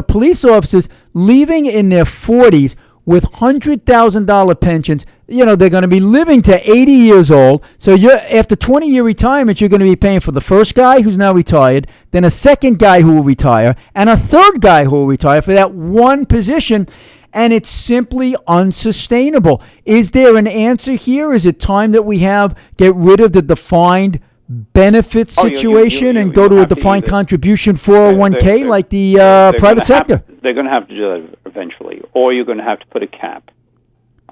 police officers leaving in their 40s with $100,000 pensions. You know, they're going to be living to 80 years old. So after 20-year retirement, you're going to be paying for the first guy who's now retired, then a second guy who will retire, and a third guy who will retire for that one position. And it's simply unsustainable. Is there an answer here? Is it time that we get rid of the defined benefit situation and go to a defined contribution 401k like the private sector? They're going to have to do that eventually, or you're going to have to put a cap.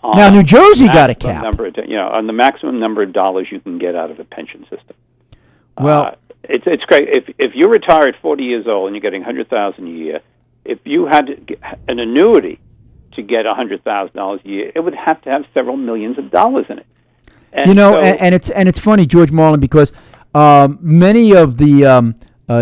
Now, New Jersey got a cap. On the maximum number of dollars you can get out of a pension system. Well, it's great if you retire at 40 years old and you're getting $100,000 a year. If you had an annuity to get $100,000 a year, it would have to have several millions of dollars in it. And it's funny, George Marlin, because many of the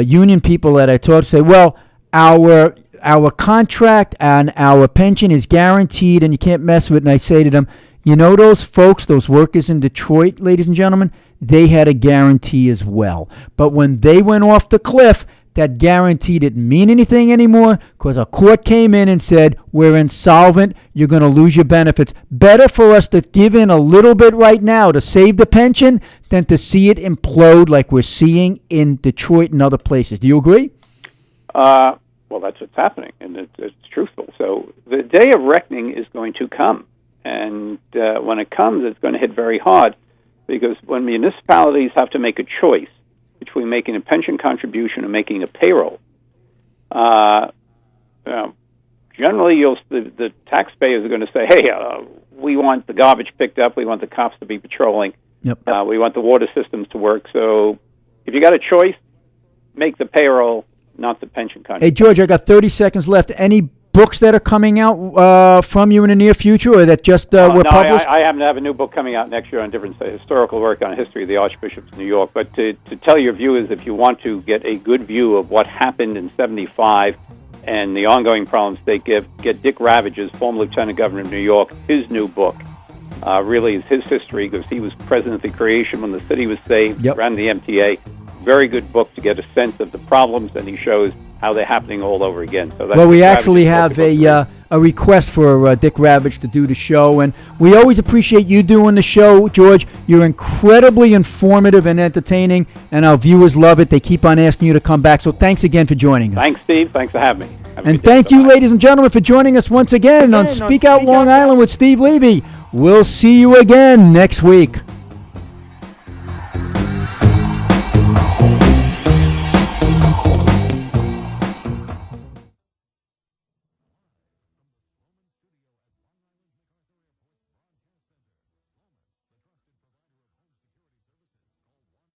union people that I talk to say, well, our contract and our pension is guaranteed and you can't mess with it. And I say to them, you know, those folks, those workers in Detroit, ladies and gentlemen, they had a guarantee as well. But when they went off the cliff, that guarantee didn't mean anything anymore because a court came in and said, we're insolvent, you're going to lose your benefits. Better for us to give in a little bit right now to save the pension than to see it implode like we're seeing in Detroit and other places. Do you agree? Well, that's what's happening, and it's truthful. So the day of reckoning is going to come, and when it comes, it's going to hit very hard because when municipalities have to make a choice between making a pension contribution and making a payroll, generally the taxpayers are going to say, hey, we want the garbage picked up, we want the cops to be patrolling, yep. We want the water systems to work. So if you got a choice, make the payroll, not the pension contribution. Hey, George, I got 30 seconds left. Any books that are coming out from you in the near future or that just were published? I happen to have a new book coming out next year on different historical work on history of the archbishops of New York. But to tell your viewers, if you want to get a good view of what happened in 75 and the ongoing problems they give, get Dick Ravage's, former Lieutenant Governor of New York, his new book, really is his history, because he was president of the creation when the city was saved, Yep. ran the MTA. Very good book to get a sense of the problems, and he shows how they're happening all over again. So that's Well, we Dick actually Ravage's have book. a request for Dick Ravage to do the show, and we always appreciate you doing the show, George. You're incredibly informative and entertaining, and our viewers love it. They keep on asking you to come back, so thanks again for joining us. Thanks, Steve. Thanks for having me. Have a And good day. thank you, Bye-bye. ladies and gentlemen, for joining us once again on Speak Out Long Island with Steve Levy. We'll see you again next week.